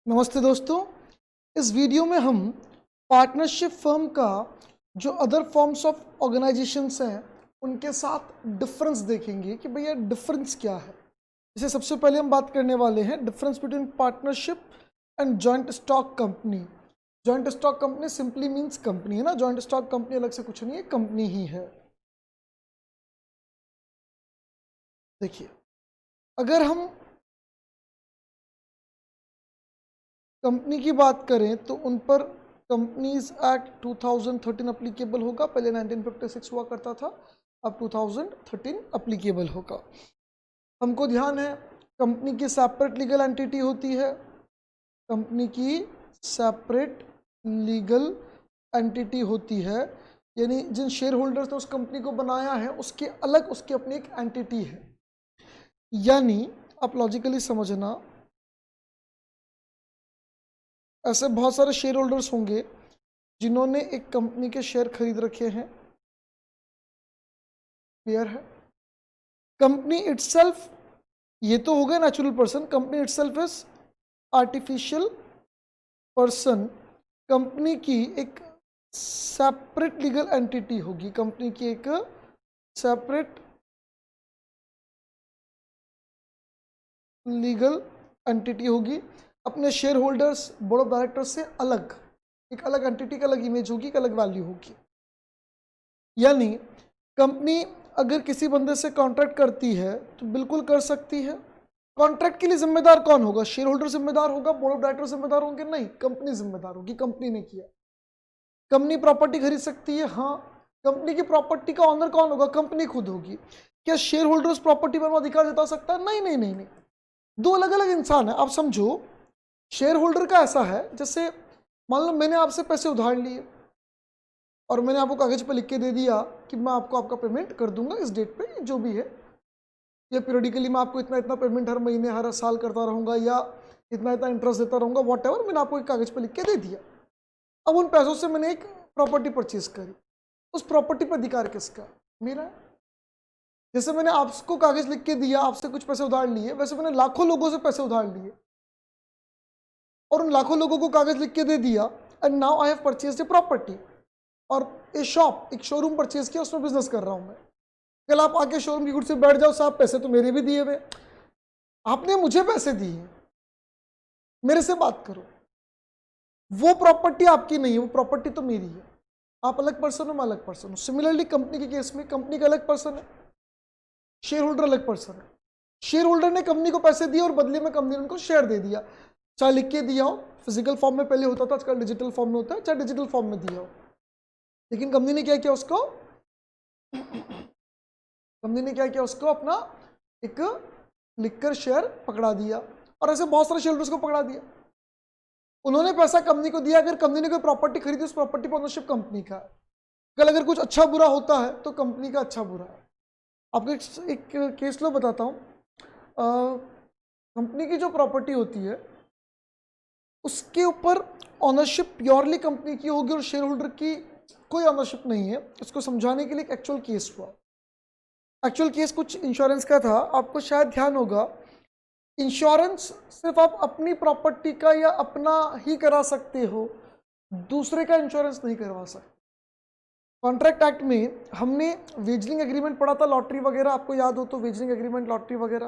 नमस्ते दोस्तों। इस वीडियो में हम पार्टनरशिप फर्म का जो अदर फॉर्म्स ऑफ ऑर्गेनाइजेशंस हैं उनके साथ डिफरेंस देखेंगे कि भैया डिफरेंस क्या है। जैसे सबसे पहले हम बात करने वाले हैं difference between partnership and joint stock company. Joint stock company simply means company है ना, जॉइंट स्टॉक कंपनी अलग से कुछ नहीं है, कंपनी ही है। देखिए, अगर हम कंपनी की बात करें तो उन पर कंपनीज एक्ट 2013 अप्लीकेबल होगा। पहले 1956 हुआ करता था, अब 2013 अप्लीकेबल होगा। हमको ध्यान है कंपनी की सेपरेट लीगल एंटिटी होती है, कंपनी की सेपरेट लीगल एंटिटी होती है, यानी जिन शेयर होल्डर्स ने उस कंपनी को बनाया है उसके अलग उसकी अपनी एक एंटिटी है। यानी आप लॉजिकली समझना, ऐसे बहुत सारे शेयर होल्डर्स होंगे जिन्होंने एक कंपनी के शेयर खरीद रखे हैं। क्लियर है? कंपनी इटसेल्फ, ये तो हो गया natural person. Company itself is artificial person. Company की एक सेपरेट लीगल एंटिटी होगी, कंपनी की एक सेपरेट लीगल एंटिटी होगी, अपने share holders board of directors से अलग, एक अलग एंटिटी का अलग इमेज होगी, एक अलग वैल्यू होगी। यानी कंपनी अगर किसी बंदे से कॉन्ट्रैक्ट करती है तो बिल्कुल कर सकती है। कॉन्ट्रैक्ट के लिए जिम्मेदार कौन होगा? शेयर होल्डर जिम्मेदार होगा, बोर्ड ऑफ डायरेक्टर जिम्मेदार होंगे? नहीं, कंपनी जिम्मेदार होगी, कंपनी ने किया। कंपनी प्रॉपर्टी खरीद सकती है, हाँ। कंपनी की प्रॉपर्टी का ऑनर कौन होगा? कंपनी खुद होगी। क्या शेयर होल्डर उस प्रॉपर्टी पर अधिकार जता सकता है? नहीं नहीं नहीं नहीं, दो अलग अलग इंसान है। आप समझो, शेयर होल्डर का ऐसा है जैसे मान लो मैंने आपसे पैसे उधार लिए और मैंने आपको कागज पे लिख के दे दिया कि मैं आपको आपका पेमेंट कर दूंगा इस डेट पे, जो भी है, या पीरियडिकली मैं आपको इतना इतना पेमेंट हर महीने हर साल करता रहूंगा, या इतना इतना इंटरेस्ट देता रहूंगा, वॉट एवर, मैंने आपको एक कागज पे लिख के दे दिया। अब उन पैसों से मैंने एक प्रॉपर्टी परचेज करी, उस प्रॉपर्टी पर अधिकार किसका? मेरा। जैसे मैंने आपको कागज लिख के दिया, आपसे कुछ पैसे उधार लिए, वैसे मैंने लाखों लोगों से पैसे उधार लिए और उन लाखों लोगों को कागज लिख के दे दिया, and now I have purchased a property. और ए शॉप, एक शोरूम परचेज किया, उसमें बिजनेस कर रहा हूं मैं। कल आप आके शोरूम की कुर्सी बैठ जाओ, साहब पैसे तो मेरे भी दिए हुए, आपने मुझे पैसे दिए, मेरे से बात करो। वो प्रॉपर्टी आपकी नहीं है, वो प्रॉपर्टी तो मेरी है। आप अलग पर्सन हो, मैं अलग पर्सन हूं। सिमिलरली कंपनी के केस में कंपनी का अलग पर्सन है, शेयर होल्डर अलग पर्सन है। शेयर होल्डर ने कंपनी को पैसे दिए और बदले में कंपनी ने उनको शेयर दे दिया, चाहे लिख के दिया हो, फिजिकल फॉर्म में पहले होता था, आजकल डिजिटल फॉर्म में होता है, चाहे डिजिटल फॉर्म में दिया हो। लेकिन कंपनी ने क्या किया उसको, कंपनी ने क्या किया उसको अपना एक लिखकर शेयर पकड़ा दिया, और ऐसे बहुत सारे शेयर होल्डर्स को पकड़ा दिया। उन्होंने पैसा कंपनी को दिया, अगर कंपनी ने कोई प्रॉपर्टी खरीदी, उस प्रॉपर्टी पर ओनरशिप कंपनी का है। कल अगर कुछ अच्छा बुरा होता है तो कंपनी का अच्छा बुरा है। आपको एक केस लो बताता हूँ। कंपनी की जो प्रॉपर्टी होती है उसके ऊपर ऑनरशिप प्योरली कंपनी की होगी और शेयर होल्डर की कोई ऑनरशिप नहीं है। इसको समझाने के लिए एक एक्चुअल केस हुआ। एक्चुअल केस कुछ इंश्योरेंस का था, आपको शायद ध्यान होगा। इंश्योरेंस सिर्फ आप अपनी प्रॉपर्टी का या अपना ही करा सकते हो, दूसरे का इंश्योरेंस नहीं करवा सकते। कॉन्ट्रैक्ट एक्ट में हमने वेजरिंग एग्रीमेंट पढ़ा था, लॉटरी वगैरह, आपको याद हो तो, वेजरिंग एग्रीमेंट, लॉटरी वगैरह।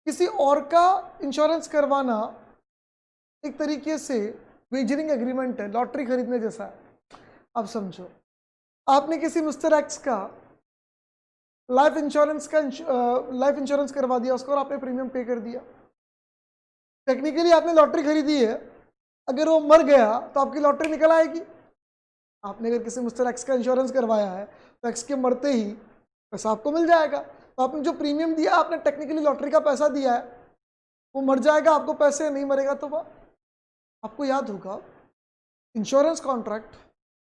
किसी और का इंश्योरेंस करवाना एक तरीके से वेजरिंग एग्रीमेंट है, लॉटरी खरीदने जैसा है। आप समझो, आपने किसी मिस्टर एक्स का लाइफ इंश्योरेंस करवा दिया उसको और आपने प्रीमियम पे कर दिया। टेक्निकली आपने लॉटरी खरीदी है, अगर वो मर गया तो आपकी लॉटरी निकल आएगी। आपने अगर किसी मिस्टर एक्स का इंश्योरेंस करवाया है तो एक्स के मरते ही पैसा आपको मिल जाएगा। तो आपने जो प्रीमियम दिया, आपने टेक्निकली लॉटरी का पैसा दिया है, वो मर जाएगा, आपको पैसे नहीं मरेगा। तो आपको याद होगा इंश्योरेंस कॉन्ट्रैक्ट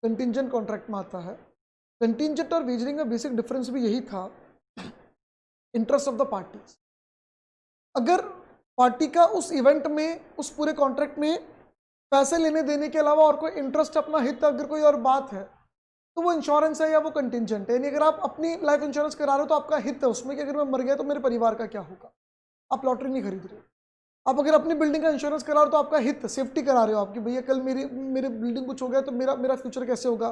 कंटिंजेंट कॉन्ट्रैक्ट में आता है। कंटिंजेंट और वेजरिंग में बेसिक डिफरेंस भी यही था, इंटरेस्ट ऑफ द पार्टीज। अगर पार्टी का उस इवेंट में, उस पूरे कॉन्ट्रैक्ट में पैसे लेने देने के अलावा और कोई इंटरेस्ट, अपना हित, अगर कोई और बात है तो वो इंश्योरेंस है या वो कंटिंजेंट है। यानी अगर आप अपनी लाइफ इंश्योरेंस करा रहे हो तो आपका हित है उसमें कि अगर मैं मर गया तो मेरे परिवार का क्या होगा। आप लॉटरी नहीं खरीद रहे हो। आप अगर अपनी बिल्डिंग का इंश्योरेंस करा रहे हो तो आपका हित, सेफ्टी करा रहे हो आपकी, भैया कल मेरे बिल्डिंग कुछ हो गया तो मेरा मेरा फ्यूचर कैसे होगा,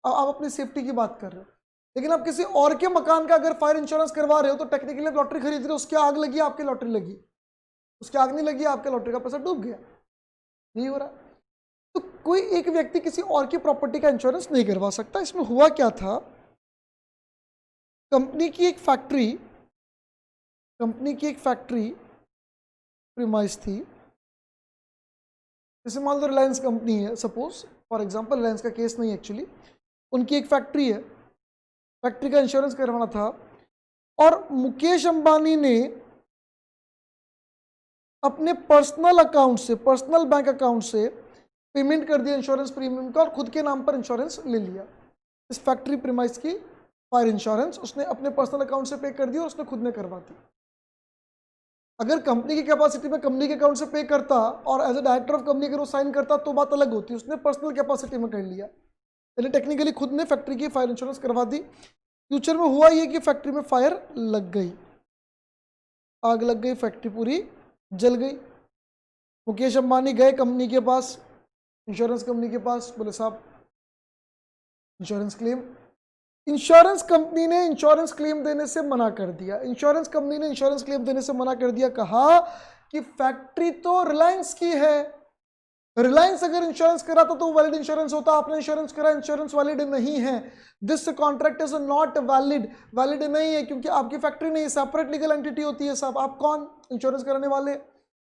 आप अपनी सेफ्टी की बात कर रहे हो। लेकिन आप किसी और के मकान का अगर फायर इंश्योरेंस करवा रहे हो तो टेक्निकली लॉटरी खरीद रहे हो, उसकी आग लगी आपकी लॉटरी लगी, उसकी आग नहीं लगी आपके लॉटरी का पैसा डूब गया, यही हो रहा है। तो कोई एक व्यक्ति किसी और की प्रॉपर्टी का इंश्योरेंस नहीं करवा सकता। इसमें हुआ क्या था, कंपनी की एक फैक्ट्री प्रीमाइस थी, जैसे मान लो रिलायंस कंपनी है, सपोज फॉर एग्जांपल, रिलायंस का केस नहीं एक्चुअली, उनकी एक फैक्ट्री है, फैक्ट्री का इंश्योरेंस करवाना था और मुकेश अंबानी ने अपने पर्सनल अकाउंट से, पर्सनल बैंक अकाउंट से पेमेंट कर दिया इंश्योरेंस प्रीमियम का और खुद के नाम पर इंश्योरेंस ले लिया। इस फैक्ट्री प्रीमाइस की फायर इंश्योरेंस उसने अपने पर्सनल अकाउंट से पे कर दिया और उसने खुद ने करवा दी। अगर कंपनी की कैपेसिटी में कंपनी के अकाउंट से पे करता और as a director of company अगर वो साइन करता तो बात अलग होती, उसने पर्सनल कैपेसिटी में कर लिया, यानी टेक्निकली खुद ने फैक्ट्री की फायर इंश्योरेंस करवा दी। फ्यूचर में हुआ ये कि फैक्ट्री में फायर लग गई, आग लग गई, फैक्ट्री पूरी जल गई। मुकेश अंबानी गए कंपनी के पास, इंश्योरेंस कंपनी के पास, बोले साहब इंश्योरेंस क्लेम। इंश्योरेंस कंपनी ने इंश्योरेंस क्लेम देने से मना कर दिया, इंश्योरेंस कंपनी ने इंश्योरेंस क्लेम देने से मना कर दिया, कहा कि फैक्ट्री तो रिलायंस की है, रिलायंस अगर इंश्योरेंस कराता तो वैलिड इंश्योरेंस होता, आपने इंश्योरेंस करा, इंश्योरेंस वैलिड नहीं है, this contract is not valid, valid नहीं है क्योंकि आपकी फैक्ट्री नहीं, सेपरेट लीगल एंटिटी होती है साहब, आप कौन इंश्योरेंस कराने वाले,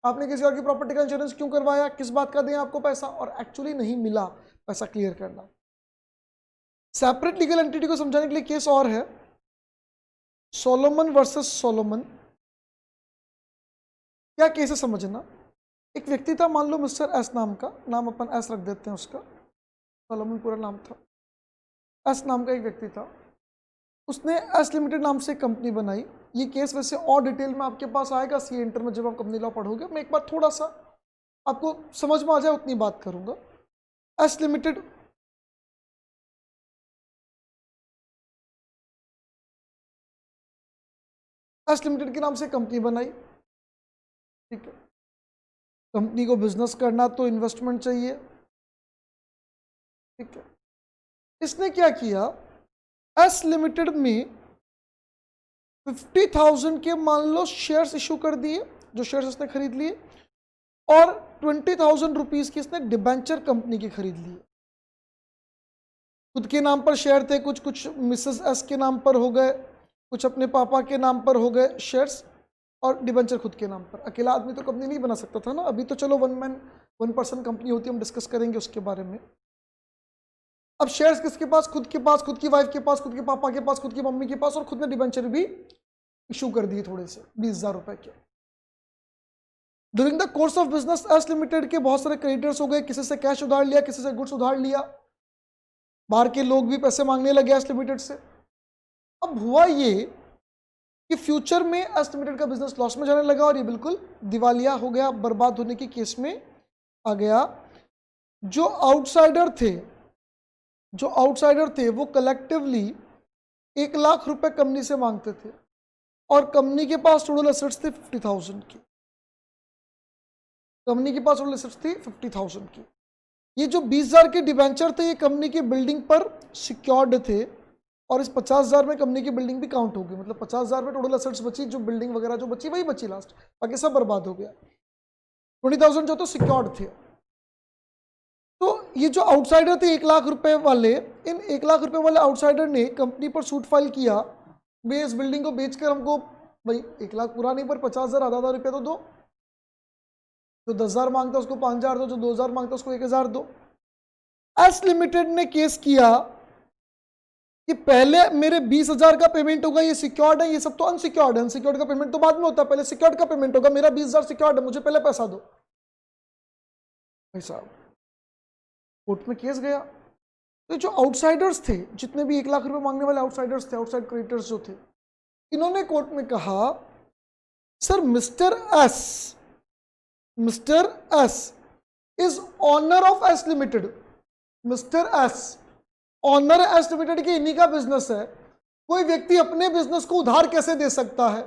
आपने किसी और की प्रॉपर्टी का इंश्योरेंस क्यों करवाया, किस बात का दें आपको पैसा, और एक्चुअली नहीं मिला पैसा, क्लियर करना। सेपरेट लीगल एंटिटी को समझाने के लिए केस और है, सोलोमन वर्सेस सोलोमन। क्या केस है समझना, एक व्यक्ति था, मान लो मिस्टर एस नाम का, नाम अपन एस रख देते हैं उसका, सोलोमन पूरा नाम था, एस नाम का एक व्यक्ति था, उसने एस लिमिटेड नाम से कंपनी बनाई। ये केस वैसे और डिटेल में आपके पास आएगा सी इंटर में, जब आप कंपनी लॉ पढ़ोगे। मैं एक बार थोड़ा सा आपको समझ में आ जाए उतनी बात करूंगा। एस लिमिटेड के नाम से कंपनी बनाई, ठीक है। कंपनी को बिजनेस करना तो इन्वेस्टमेंट चाहिए, ठीक है। इसने क्या किया, एस लिमिटेड में 50,000 के मान लो शेयर्स इशू कर दिए, जो शेयर्स इसने खरीद लिए, और 20,000 रुपीज की इसने डिबेंचर कंपनी की खरीद लिए। खुद के नाम पर शेयर थे, कुछ मिसेस एस के नाम पर हो गए, कुछ अपने पापा के नाम पर हो गए शेयर्स, और डिबेंचर खुद के नाम पर। अकेला आदमी तो कंपनी नहीं बना सकता था ना, अभी तो चलो वन पर्सन कंपनी होती है, हम डिस्कस करेंगे उसके बारे में। अब शेयर्स किसके पास, खुद के पास, खुद की वाइफ के पास, खुद के पापा के पास, खुद की मम्मी के पास, और खुद ने डिबेंचर भी इशू कर दिए थोड़े से 20,000 रुपए के। During the course of business S limited के बहुत सारे क्रेडिटर्स हो गए, किसी से कैश उधार लिया, किसी से गुड्स उधार लिया, बाहर के लोग भी पैसे मांगने लगे एस लिमिटेड से। अब हुआ ये कि फ्यूचर में एस लिमिटेड का बिजनेस लॉस में जाने लगा और ये बिल्कुल दिवालिया हो गया, बर्बाद होने की केस में आ गया। जो आउटसाइडर थे वो कलेक्टिवली 1 लाख रुपए कंपनी से मांगते थे और कंपनी के पास टोटल एसेट्स थे 50,000 की, कंपनी के पास टोटल एसेट्स थी 50,000 की। ये जो 20,000 के डिबेंचर थे ये कंपनी की बिल्डिंग पर सिक्योर्ड थे और इस 50,000 में कंपनी की बिल्डिंग भी काउंट होगी, मतलब 50,000 में टोटल एसेट्स बची, जो बिल्डिंग वगैरह जो बची वही बची लास्ट, बाकी सब बर्बाद हो गया। 20,000 जो तो सिक्योर्ड थे। तो ये जो आउटसाइडर थे 1 लाख रुपए वाले, इन 1 लाख रुपए वाले आउटसाइडर ने कंपनी पर सूट फाइल किया, भाई इस बिल्डिंग को बेचकर हमको भाई 1 लाख पूरा नहीं पर 50,000 आधा रुपये तो दो, जो 10,000 मांगता उसको 5,000 दो, जो 2,000 मांगता उसको 1,000 दो। एस लिमिटेड ने केस किया कि पहले मेरे 20,000 का पेमेंट होगा, ये सिक्योर्ड है, ये सब तो अनसिक्योर्ड है, अनसिक्योर्ड का पेमेंट तो बाद में होता है, पहले सिक्योर्ड का पेमेंट होगा, मेरा 20,000 सिक्योर्ड है, मुझे पहले पैसा दो। भाई साहब कोर्ट में केस गया, तो जो आउटसाइडर्स थे, जितने भी 1 लाख रुपए मांगने वाले आउटसाइडर्स थे, आउटसाइड क्रेडिटर्स जो थे, इन्होंने कोर्ट में कहा sir mister S is owner of S limited, mister S owner S limited की, इन्हीं का बिजनेस है, कोई व्यक्ति अपने बिजनेस को उधार कैसे दे सकता है?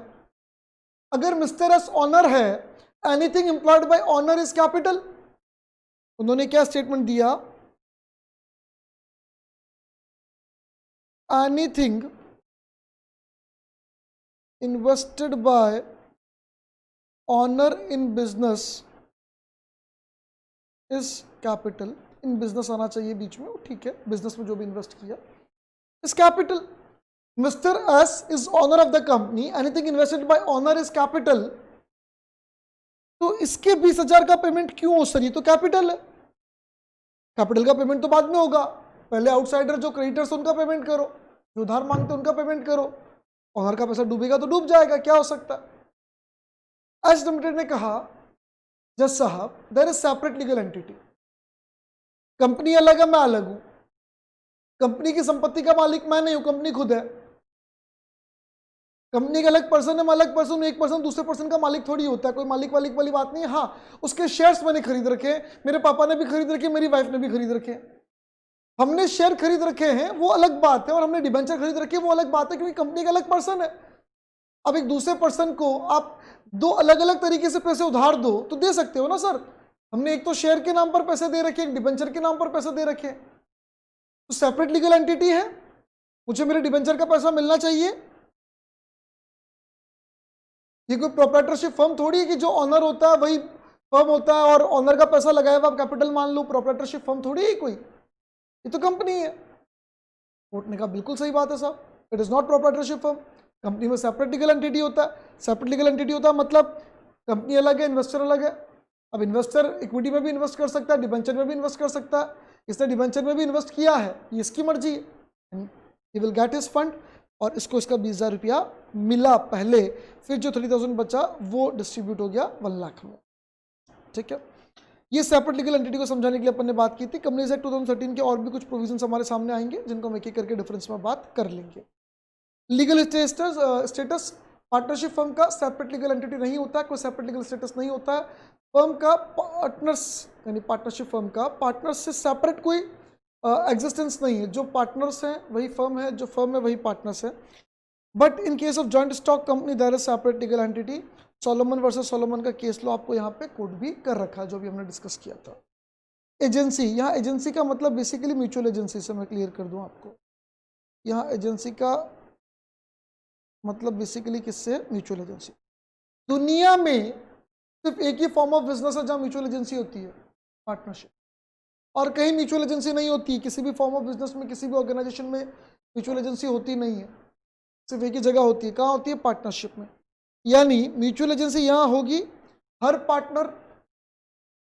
अगर मिस्टर एस ऑनर है, anything employed by owner is capital. उन्होंने क्या स्टेटमेंट दिया, anything invested by honour in business is capital. In business आना चाहिए बीच में, ठीक है, बिजनेस में जो भी इन्वेस्ट किया is capital. Mister S is owner of the company, anything invested by owner is capital. तो इसके 20,000 का पेमेंट क्यों हो सर, ये तो कैपिटल है। कैपिटल का पेमेंट तो बाद में होगा, पहले आउटसाइडर जो क्रेडिटर्स उनका पेमेंट करो, जो उधार मांगते उनका पेमेंट करो। ऑनर का पैसा डूबेगा तो डूब जाएगा, क्या हो सकता है। एच लिमिटेड ने कहा, जज साहब there is separate legal entity, company अलग है, मैं अलग हूं, कंपनी की संपत्ति का मालिक मैं नहीं हूं, कंपनी खुद है। कंपनी का अलग पर्सन है, मैं अलग पर्सन हूं, एक पर्सन दूसरे पर्सन का मालिक थोड़ी होता है, कोई मालिक वालिक वाली बात नहीं है। हाँ, उसके शेयर्स मैंने खरीद रखे, मेरे पापा ने भी खरीद रखे, मेरी वाइफ ने भी खरीद रखे। हमने शेयर खरीद रखे हैं वो अलग बात है, और हमने डिबेंचर खरीद रखे वो अलग बात है, क्योंकि कंपनी का अलग पर्सन है। अब एक दूसरे पर्सन को आप दो अलग अलग तरीके से पैसे उधार दो तो दे सकते हो ना सर। हमने एक तो शेयर के नाम पर पैसे दे रखे, एक डिबेंचर के नाम पर पैसे दे रखे, तो सेपरेट लीगल एंटिटी है, मुझे मेरे डिबेंचर का पैसा मिलना चाहिए। ये कोई प्रोप्राइटरशिप फर्म थोड़ी है कि जो ऑनर होता है वही फर्म होता है और ऑनर का पैसा लगाया हुआ आप कैपिटल मान लो। प्रोप्राइटरशिप फर्म थोड़ी है कोई, ये तो कंपनी है। कोर्ट ने कहा बिल्कुल सही बात है साहब, it is not proprietorship firm. Company में सेपरेट लीगल एंटिटी होता है। सेपरेट लीगल एंटिटी होता है मतलब कंपनी अलग है, इन्वेस्टर अलग है। अब इन्वेस्टर इक्विटी में भी इन्वेस्ट कर सकता है, डिबेंचर में भी इन्वेस्ट कर सकता है। इसने डिबेंचर में भी इन्वेस्ट किया है, ये इसकी मर्जी है, he will get his fund. और इसको इसका 20,000 रुपया मिला पहले, फिर जो 30,000 बचा वो डिस्ट्रीब्यूट हो गया 1 लाख में, ठीक है। ये सेपरेट लीगल एंटिटी को समझाने के लिए अपन ने बात की थी। कंपनीज एक्ट 2013 के और भी कुछ प्रोविजंस हमारे सामने आएंगे जिनको हम एक एक करके डिफरेंस में बात कर लेंगे। लीगल स्टेटस, पार्टनरशिप फर्म का सेपरेट लीगल एंटिटी नहीं होता है, कोई सेपरेट लीगल स्टेटस नहीं होता है। फर्म का पार्टनर्स यानी पार्टनरशिप फर्म का पार्टनर्स से सेपरेट कोई एग्जिस्टेंस नहीं है। जो पार्टनर्स हैं वही फर्म है, जो फर्म है वही पार्टनर्स है। But in case of joint stock company there is separate legal entity. Solomon versus Solomon का केस लो आपको यहाँ पे कोट भी कर रखा है, जो भी हमने डिस्कस किया था। एजेंसी, यहाँ एजेंसी का मतलब बेसिकली म्यूचुअल एजेंसी से मैं क्लियर कर दूं आपको। यहाँ एजेंसी का मतलब बेसिकली किससे, म्यूचुअल एजेंसी। दुनिया में सिर्फ एक ही फॉर्म ऑफ बिजनेस है जहाँ म्यूचुअल एजेंसी होती है, पार्टनरशिप। और कहीं म्यूचुअल एजेंसी नहीं होती, किसी भी फॉर्म ऑफ बिजनेस में, किसी भी ऑर्गेनाइजेशन में म्यूचुअल एजेंसी होती नहीं है, सिर्फ एक ही जगह होती है। कहाँ होती है, पार्टनरशिप में। यानी म्यूचुअल एजेंसी यहाँ होगी, हर पार्टनर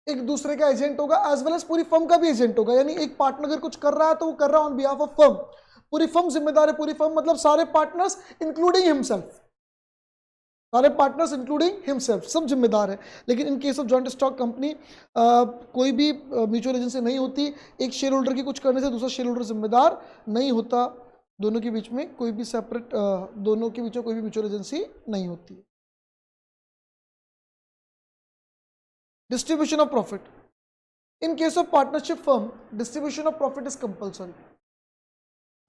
एक दूसरे का एजेंट होगा, एज वेल एज पूरी फर्म का भी एजेंट होगा। यानी एक पार्टनर अगर कुछ कर रहा है तो वो कर रहा है ऑन बिहाफ ऑफ फर्म, पूरी फर्म जिम्मेदार है। पूरी फर्म मतलब सारे पार्टनर्स इंक्लूडिंग हिमसेल्फ, सारे पार्टनर्स इंक्लूडिंग हिमसेल्फ सब जिम्मेदार है। लेकिन इन case of joint stock company कोई भी म्यूचुअल एजेंसी नहीं होती। एक शेयर होल्डर की कुछ करने से दूसरा शेयर होल्डर जिम्मेदार नहीं होता। दोनों के बीच में कोई भी सेपरेट, दोनों के बीच में कोई भी म्यूचुअल एजेंसी नहीं होती। Distribution of profit, in case of partnership firm distribution of profit is compulsory.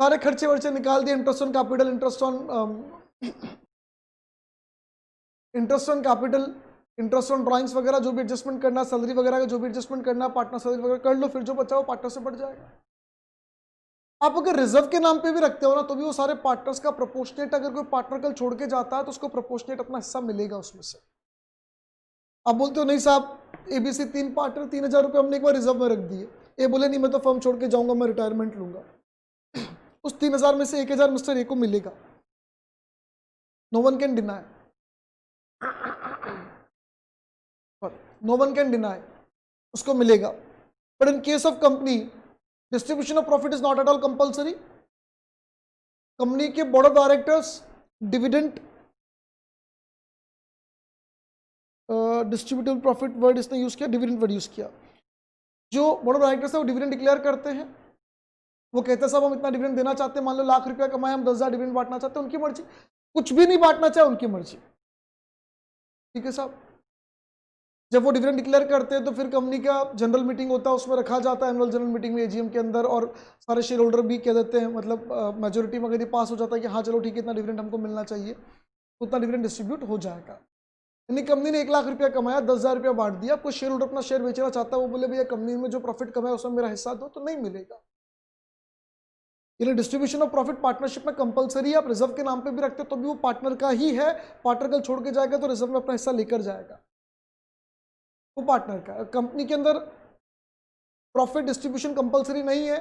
सारे खर्चे वर्चे निकाल दिए, interest on capital, interest on capital, interest on drawings वगैरह जो भी एडजस्टमेंट करना, सैलरी वगैरह का जो भी एडजस्टमेंट करना, पार्टनर सैलरी वगैरह कर लो, फिर जो बचा वो पार्टनर से बढ़ जाएगा। आप अगर रिजर्व के नाम पे भी रखते हो ना तो भी वो सारे पार्टनर्स का प्रोपोर्शनेट, अगर कोई पार्टनर कल छोड़ के जाता है तो उसको प्रोपोर्शनेट अपना हिस्सा मिलेगा उसमें से। आप बोलते हो नहीं साहब एबीसी 3 पार्टनर 3,000 रुपये हमने एक बार रिजर्व में रख दिए, ये बोले नहीं मैं तो फर्म छोड़ के जाऊंगा, मैं रिटायरमेंट लूंगा, उस 3,000 में से 1,000 मिस्टर ए को मिलेगा, no one can deny, no one can deny, उसको मिलेगा। But in case of company distribution of profit is not at all compulsory. Company के board of directors dividend, distributable profit word इसने use किया, dividend word use किया। जो board of directors है वो dividend declare करते हैं, वो कहते हैं साहब हम इतना डिविडेंड देना चाहते हैं, मान लो लाख रुपया कमाए, हम 10,000 डिविडेंड बांटना चाहते हैं, उनकी मर्जी। कुछ भी नहीं बांटना चाहे उनकी मर्जी, ठीक है साहब। जब वो डिविडेंड डिक्लेयर करते हैं तो फिर कंपनी का जनरल मीटिंग होता है, उसमें रखा जाता है एनुअल जनरल मीटिंग में, एजीएम के अंदर, और सारे शेयर होल्डर भी कह देते हैं, मतलब मेजोरिटी में अगर ये पास हो जाता है कि हाँ चलो ठीक है इतना डिविडेंड हमको मिलना चाहिए, तो उतना डिविडेंड डिस्ट्रीब्यूट हो जाएगा। यानी कंपनी ने 1 लाख रुपया कमाया, 10,000 रुपया बांट दिया। कोई शेयर होल्डर अपना शेयर बेचना चाहता है, वो बोले भैया कंपनी में जो प्रॉफिट कमाया उसमें मेरा हिस्सा दो, तो नहीं मिलेगा। यानी डिस्ट्रीब्यूशन ऑफ प्रॉफिट पार्टनरशिप में कंपलसरी, आप रिजर्व के नाम पे भी रखते हो तो भी वो पार्टनर का ही है। पार्टनर कल छोड़ के जाएगा तो रिजर्व में अपना हिस्सा लेकर जाएगा, वो पार्टनर का। कंपनी के अंदर प्रॉफिट डिस्ट्रीब्यूशन कंपलसरी नहीं है,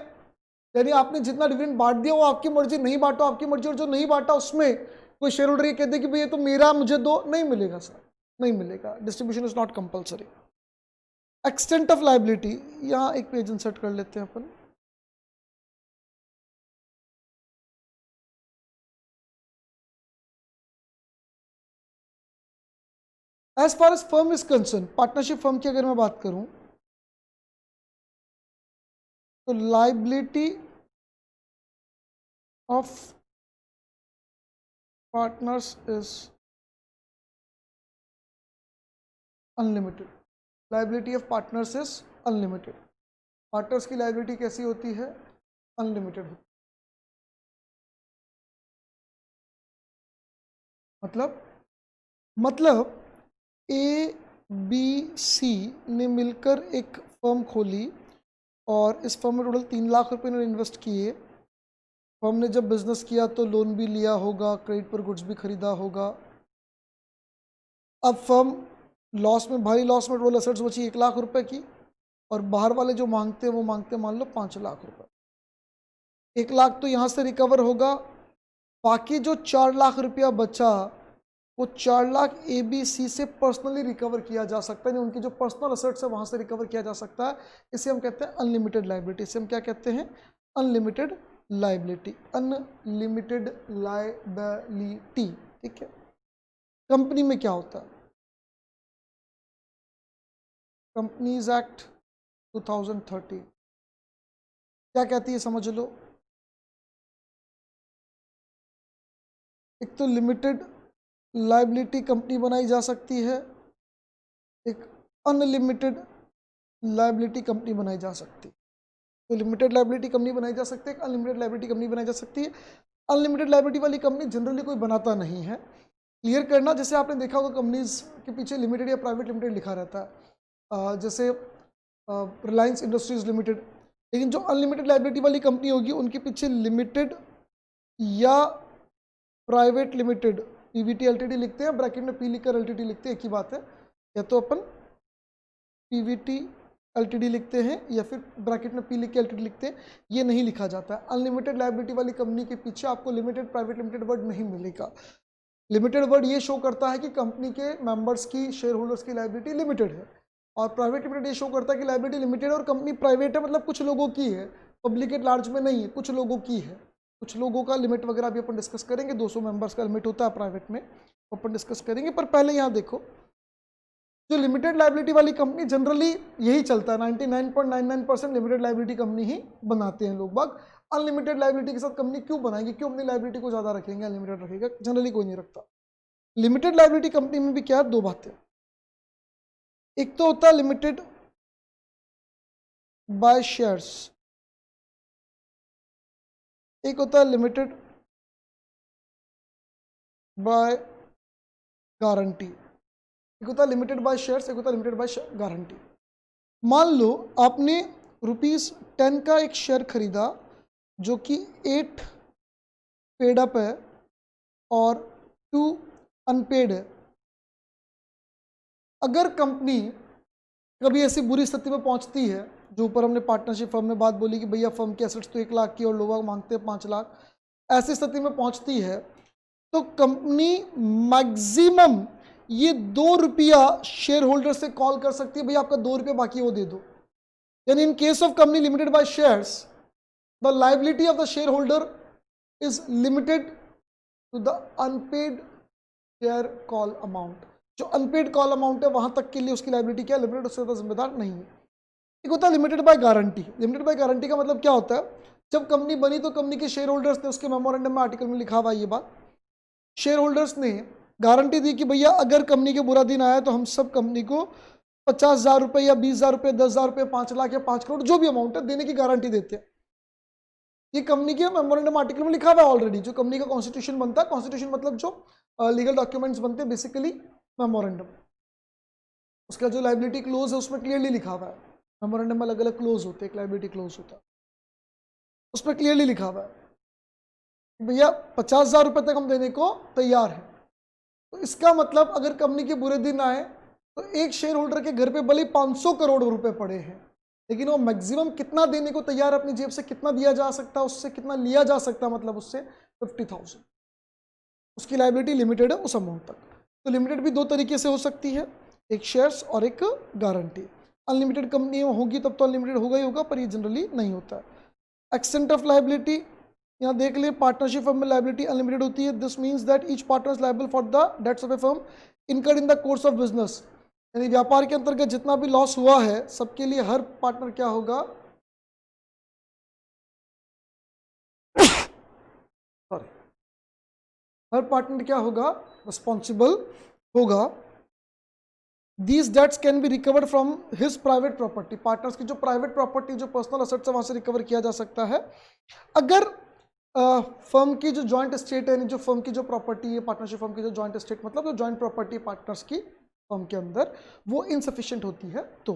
यानी आपने जितना डिविडेंड बांट दिया वो आपकी मर्जी, नहीं बांटो आपकी मर्जी, और जो नहीं बांटा उसमें कोई शेयर होल्डर ये कहते कि भैया तो मेरा मुझे दो, नहीं मिलेगा सर, नहीं मिलेगा। Distribution is not compulsory. Extent of liability, यहाँ एक पेज इंसर्ट कर लेते हैं अपन। As far as firm is concern, partnership firm की अगर मैं बात करूं तो liability of partners is unlimited. Liability of partners is unlimited. Partners की लायबिलिटी कैसी होती है? अनलिमिटेड होती है। मतलब ए बी सी ने मिलकर एक फर्म खोली और इस फर्म में टोटल 3 लाख रुपए ने इन्वेस्ट किए। फर्म ने जब बिजनेस किया तो लोन भी लिया होगा, क्रेडिट पर गुड्स भी खरीदा होगा। अब फर्म लॉस में, भारी लॉस में, टोटल एसेट्स बची 1 लाख रुपए की, और बाहर वाले जो मांगते हैं वो मांगते हैं मान लो 5 लाख रुपए। 1 लाख तो यहाँ से रिकवर होगा, बाकी जो 4 लाख रुपया बचा वो 4 लाख ABC से पर्सनली रिकवर किया जा सकता है, उनकी जो पर्सनल एसेट्स है वहाँ से रिकवर किया जा सकता है। इसे हम कहते हैं अनलिमिटेड लायबिलिटी। इसे हम क्या कहते हैं? Unlimited liability. अनलिमिटेड लायबिलिटी, ठीक है। कंपनी में क्या होता है? कंपनीज एक्ट 2013 क्या कहती है समझ लो। एक तो लिमिटेड लायबिलिटी कंपनी बनाई जा सकती है, एक अनलिमिटेड लायबिलिटी कंपनी बनाई जा सकती है। तो लिमिटेड लायबिलिटी कंपनी बनाई जा सकती है, एक अनलिमिटेड लायबिलिटी कंपनी बनाई जा सकती है। अनलिमिटेड लायबिलिटी वाली कंपनी जनरली कोई बनाता नहीं है। क्लियर करना, जैसे आपने देखा होगा कंपनीज के पीछे लिमिटेड या प्राइवेट लिमिटेड लिखा रहता है, जैसे रिलायंस इंडस्ट्रीज लिमिटेड। लेकिन जो अनलिमिटेड लायबिलिटी वाली कंपनी होगी उनके पीछे लिमिटेड या प्राइवेट लिमिटेड, पीवीटी एलटीडी लिखते हैं, ब्रैकेट में पी लिखकर एलटीडी लिखते हैं, एक ही बात है। या तो अपन पीवीटी एलटीडी लिखते हैं या फिर ब्रैकेट में पी लिख के एलटीडी लिखते हैं, ये नहीं लिखा जाता है। अनलिमिटेड लायबिलिटी वाली कंपनी के पीछे आपको लिमिटेड प्राइवेट लिमिटेड वर्ड नहीं मिलेगा। लिमिटेड वर्ड ये शो करता है कि कंपनी के मेंबर्स की, शेयर होल्डर्स की लायबिलिटी लिमिटेड है, और प्राइवेट लिमिटेड ये शो करता है कि लायबिलिटी लिमिटेड और कंपनी प्राइवेट है, मतलब कुछ लोगों की है, पब्लिक एट लार्ज में नहीं है, कुछ लोगों की है। कुछ लोगों का लिमिट वगैरह भी अपन डिस्कस करेंगे, 200 मेंबर्स का लिमिट होता है प्राइवेट में, अपन डिस्कस करेंगे। पर पहले यहाँ देखो, जो लिमिटेड लायबिलिटी वाली कंपनी जनरली यही चलता है, 99.99% लिमिटेड लायबिलिटी कंपनी ही बनाते हैं लोग बाग। अनलिमिटेड लायबिलिटी के साथ कंपनी क्यों बनाएंगे, क्यों अपनी लायबिलिटी को ज़्यादा रखेंगे, अनलिमिटेड रखेगा, जनरली कोई नहीं रखता। लिमिटेड लायबिलिटी कंपनी में भी क्या है, 2 बातें। एक तो होता है लिमिटेड बाय शेयर्स, एक होता है लिमिटेड बाय गारंटी। एक होता है लिमिटेड बाय शेयर्स, एक होता है लिमिटेड बाय गारंटी। मान लो आपने ₹10 का एक शेयर खरीदा जो कि 8 पेड अप है और 2 अनपेड है। अगर कंपनी कभी ऐसी बुरी स्थिति में पहुंचती है, जो ऊपर हमने पार्टनरशिप फर्म में बात बोली कि भैया फर्म की एसेट्स तो 1 लाख की और लोग मांगते हैं 5 लाख, ऐसी स्थिति में पहुंचती है तो कंपनी मैक्सिमम ये ₹2 शेयर होल्डर से कॉल कर सकती है, भैया आपका ₹2 बाकी है वो दे दो। यानी in case of company limited by shares, the liability of the share holder is limited to the unpaid share call amount. जो अनपेड कॉल अमाउंट है वहां तक के लिए उसकी लायबिलिटी क्या है, लिमिटेड, उससे ज्यादा जिम्मेदार नहीं है। एक होता है limited by guarantee. Limited by guarantee का मतलब क्या होता है, जब कंपनी बनी तो कंपनी के शेयर होल्डर्स ने, उसके मेमोरेंडम में आर्टिकल में लिखा हुआ ये बात, शेयर होल्डर्स ने गारंटी दी कि भैया अगर कंपनी के बुरा दिन आया तो हम सब कंपनी को 50,000 रुपये या 20,000 रुपये, 10,000 रुपये, 5 लाख या 5 करोड़ जो भी अमाउंट है देने की गारंटी देते हैं। ये कंपनी के मेमोरेंडम आर्टिकल में लिखा हुआ है ऑलरेडी। जो कंपनी का कॉन्स्टिट्यूशन बनता है, कॉन्स्टिट्यूशन मतलब जो लीगल डॉक्यूमेंट्स बनते हैं बेसिकली, मेमोरेंडम, उसका जो लाइबिलिटी क्लोज है उसमें क्लियरली लिखा हुआ है। मेमोरेंडम में अलग अलग क्लोज होते हैं, एक लाइबिलिटी क्लोज होता है, उसमें क्लियरली लिखा हुआ है भैया 50,000 रुपये तक हम देने को तैयार हैं। तो इसका मतलब अगर कंपनी के बुरे दिन आए तो एक शेयर होल्डर के घर पे भले 500 करोड़ रुपए पड़े हैं, लेकिन वो मैक्सिमम कितना देने को तैयार, अपनी जेब से कितना दिया जा सकता है, उससे कितना लिया जा सकता है, मतलब उससे 50,000, उसकी लाइबिलिटी लिमिटेड है उस अमाउंट तक। तो लिमिटेड भी दो तरीके से हो सकती है, एक शेयर्स और एक गारंटी। अनलिमिटेड कंपनी होगी तब तो अनलिमिटेड होगा ही होगा, पर ये जनरली नहीं होता है। एक्सटेंट ऑफ लाइबिलिटी, यहाँ देख ले, पार्टनरशिप फर्म में लाइबिलिटी अनलिमिटेड होती है। This means that each partner is liable for the debts of a firm incurred in the course of business, यानी व्यापार के अंतर्गत जितना भी लॉस हुआ है सबके लिए हर पार्टनर क्या होगा, सॉरी, हर पार्टनर क्या होगा, रिस्पॉन्सिबल होगा। These debts can be recovered from his private property, partners की जो प्राइवेट प्रॉपर्टी, जो पर्सनल असेट्स है वहां से रिकवर किया जा सकता है। अगर फर्म की जो जॉइंट एस्टेट है, जो फर्म की जो प्रॉपर्टी है, पार्टनरशिप फर्म की जो जॉइंट एस्टेट मतलब जो जॉइंट प्रॉपर्टी पार्टनर्स की फर्म के अंदर, वो इनसफिशिएंट होती है। तो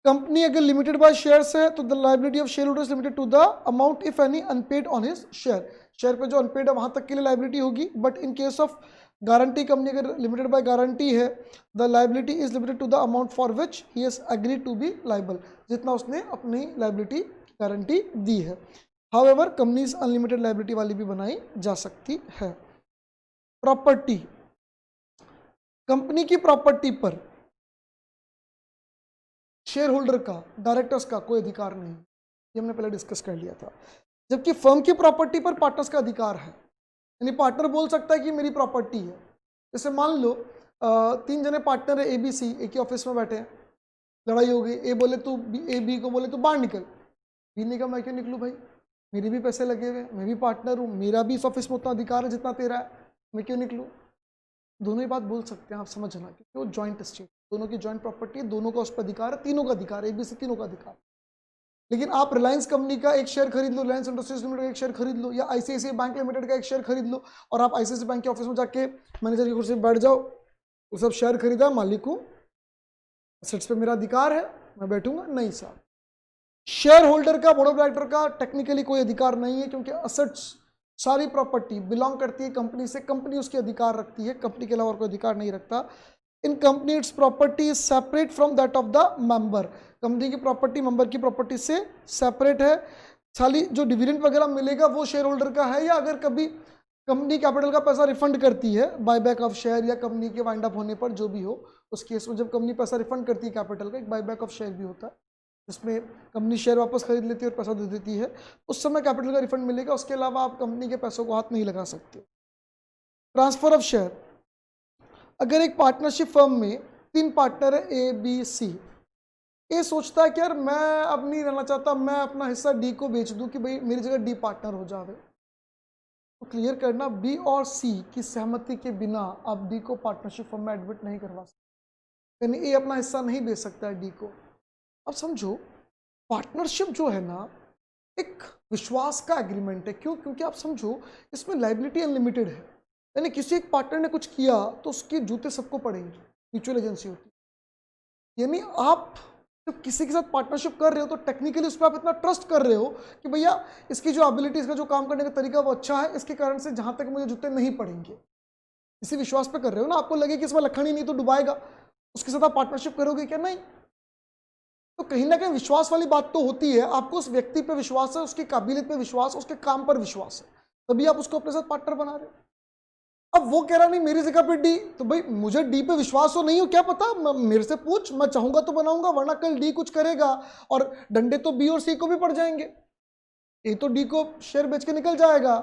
कंपनी अगर लिमिटेड बाय शेयर्स है तो the liability of share holders limited to the amount if any unpaid on his share, share पे जो अनपेड है वहां तक के लिए लायबिलिटी होगी। But in case of guarantee company अगर लिमिटेड बाय गारंटी है, the liability is limited to the amount for which he has agreed to be liable, जितना उसने अपनी लायबिलिटी गारंटी दी है। हाउएवर कंपनीज अनलिमिटेड लायबिलिटी वाली भी बनाई जा सकती है। प्रॉपर्टी, कंपनी की प्रॉपर्टी पर शेयर होल्डर का, डायरेक्टर्स का कोई अधिकार नहीं, ये हमने पहले डिस्कस कर लिया था। जबकि फर्म की प्रॉपर्टी पर पार्टनर्स का अधिकार है, यानी पार्टनर बोल सकता है कि मेरी प्रॉपर्टी है। जैसे मान लो 3 जने पार्टनर है ए बी सी, एक ही ऑफिस में बैठे हैं, लड़ाई हो गई, ए बोले तू ए बी को बोले तू बाहर निकल, बी ने कहा मैं क्यों निकलूँ भाई, मेरे भी पैसे लगे हुए, मैं भी पार्टनर हूँ, मेरा भी इस ऑफिस में उतना अधिकार है जितना तेरा है, मैं क्यों निकलूँ। दोनों ही बात बोल सकते हैं, आप समझना, क्योंकि वो जॉइंट एस्टेट, दोनों की जॉइंट प्रॉपर्टी है, दोनों का उस पर अधिकार है, तीनों का अधिकार है, ए बी सी तीनों का अधिकार। लेकिन आप रिलायंस कंपनी का एक शेयर खरीद लो, रिलायंस इंडस्ट्रीज लिमिटेड का एक शेयर खरीद लो, या आईसीआईसीआई बैंक लिमिटेड का एक शेयर खरीद लो, और आप आईसीआईसीआई बैंक के ऑफिस में जाके मैनेजर की कुर्सी में बैठ जाओ, वो सब शेयर खरीदा, मालिक हूँ, असेट्स पे मेरा अधिकार है, मैं बैठूंगा नहीं साहब। शेयर होल्डर का, बोर्ड ऑफ डायरेक्टर का टेक्निकली कोई अधिकार नहीं है, क्योंकि असेट्स, सारी प्रॉपर्टी बिलोंग करती है कंपनी से, कंपनी उसके अधिकार रखती है, कंपनी के अलावा और कोई अधिकार नहीं रखता। In company its property is separate from that of the member, company की प्रॉपर्टी मेंबर की प्रॉपर्टी से सेपरेट है। खाली जो डिविडेंड वगैरह मिलेगा वो शेयर होल्डर का है, या अगर कभी कंपनी कैपिटल का पैसा रिफंड करती है, बायबैक ऑफ शेयर या कंपनी के वाइंड अप होने पर जो भी हो, उस केस में जब कंपनी पैसा रिफंड करती है कैपिटल का, एक बायबैक ऑफ शेयर भी होता है, जिसमें कंपनी शेयर वापस खरीद लेती है और पैसा दे देती है, उस समय कैपिटल का रिफंड मिलेगा, उसके अलावा आप कंपनी के पैसों को हाथ नहीं लगा सकते। ट्रांसफर ऑफ शेयर, अगर एक पार्टनरशिप फर्म में 3 पार्टनर है ए बी सी, ए सोचता है कि यार मैं अब नहीं रहना चाहता, मैं अपना हिस्सा डी को बेच दूं कि भाई मेरी जगह डी पार्टनर हो जावे, तो क्लियर करना बी और सी की सहमति के बिना आप डी को पार्टनरशिप फर्म में एडमिट नहीं करवा सकते, यानी ए अपना हिस्सा नहीं बेच सकता है डी को। अब समझो पार्टनरशिप जो है ना एक विश्वास का एग्रीमेंट है, क्यों, क्योंकि आप समझो इसमें लायबिलिटी अनलिमिटेड है, यानी किसी एक पार्टनर ने कुछ किया तो उसके जूते सबको पड़ेंगे, म्यूचुअल एजेंसी होती है। यानी आप जब किसी के साथ पार्टनरशिप कर रहे हो तो टेक्निकली उस पर आप इतना ट्रस्ट कर रहे हो कि भैया इसकी जो एबिलिटी, इसका जो काम करने का तरीका वो अच्छा है, इसके कारण से जहां तक मुझे जूते नहीं पड़ेंगे, इसी विश्वास पे कर रहे हो ना। आपको लगे कि इसमें लखन ही नहीं तो डुबाएगा, उसके साथ आप पार्टनरशिप करोगे क्या, नहीं। तो कहीं ना कहीं विश्वास वाली बात तो होती है, आपको उस व्यक्ति पे विश्वास है, उसकी काबिलियत पे विश्वास, उसके काम पर विश्वास है, तभी आप उसको अपने साथ पार्टनर बना रहे हो। अब वो कह रहा नहीं मेरी जगह पे डी, तो भाई मुझे डी पे विश्वास हो नहीं हो क्या पता, मेरे से पूछ, मैं चाहूंगा तो बनाऊंगा, वरना कल डी कुछ करेगा और डंडे तो बी और सी को भी पड़ जाएंगे, ए तो डी को शेयर बेच के निकल जाएगा,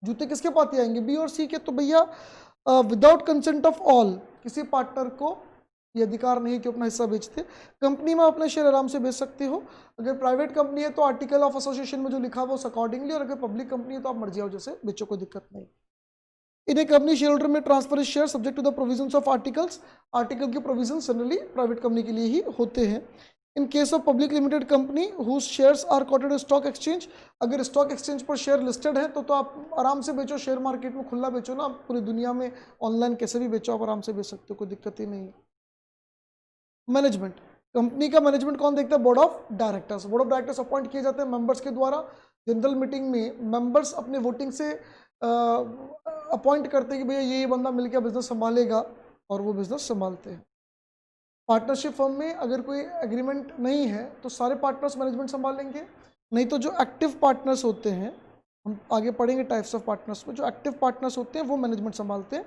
जूते किसके पाती आएंगे, बी और सी के। तो भैया विदाउट कंसेंट ऑफ ऑल किसी पार्टनर को ये अधिकार नहीं कि अपना हिस्सा बेचते। कंपनी में अपने शेयर आराम से बेच सकते हो, अगर प्राइवेट कंपनी है तो आर्टिकल ऑफ एसोसिएशन में जो लिखा हुआ उस अकॉर्डिंगली, और अगर पब्लिक कंपनी है तो आप मर्जी आओ जैसे बेचो, कोई दिक्कत नहीं। In a company share holder में transfer share subject to the provisions of articles, article के प्रोविजंस जनरली प्राइवेट कंपनी के लिए ही होते हैं। In case of public limited company whose shares are quoted stock exchange, अगर स्टॉक एक्सचेंज पर share listed है तो आप आराम से बेचो, शेयर मार्केट में खुला बेचो ना, पूरी दुनिया में ऑनलाइन कैसे भी बेचो, आप आराम से बेच सकते हो, कोई दिक्कत ही नहीं है। मैनेजमेंट, कंपनी का मैनेजमेंट कौन देखता है? Board of directors. Board of directors appoint किए जाते हैं मेंबर्स के द्वारा। जनरल मीटिंग में मेंबर्स अपने वोटिंग से अपॉइंट करते हैं कि भैया ये बंदा मिलकर बिजनेस संभालेगा, और वो बिजनेस संभालते हैं। पार्टनरशिप फर्म में अगर कोई एग्रीमेंट नहीं है तो सारे पार्टनर्स मैनेजमेंट संभालेंगे, नहीं तो जो एक्टिव पार्टनर्स होते हैं, हम आगे पढ़ेंगे टाइप्स ऑफ पार्टनर्स में, जो एक्टिव पार्टनर्स होते हैं वो मैनेजमेंट संभालते हैं।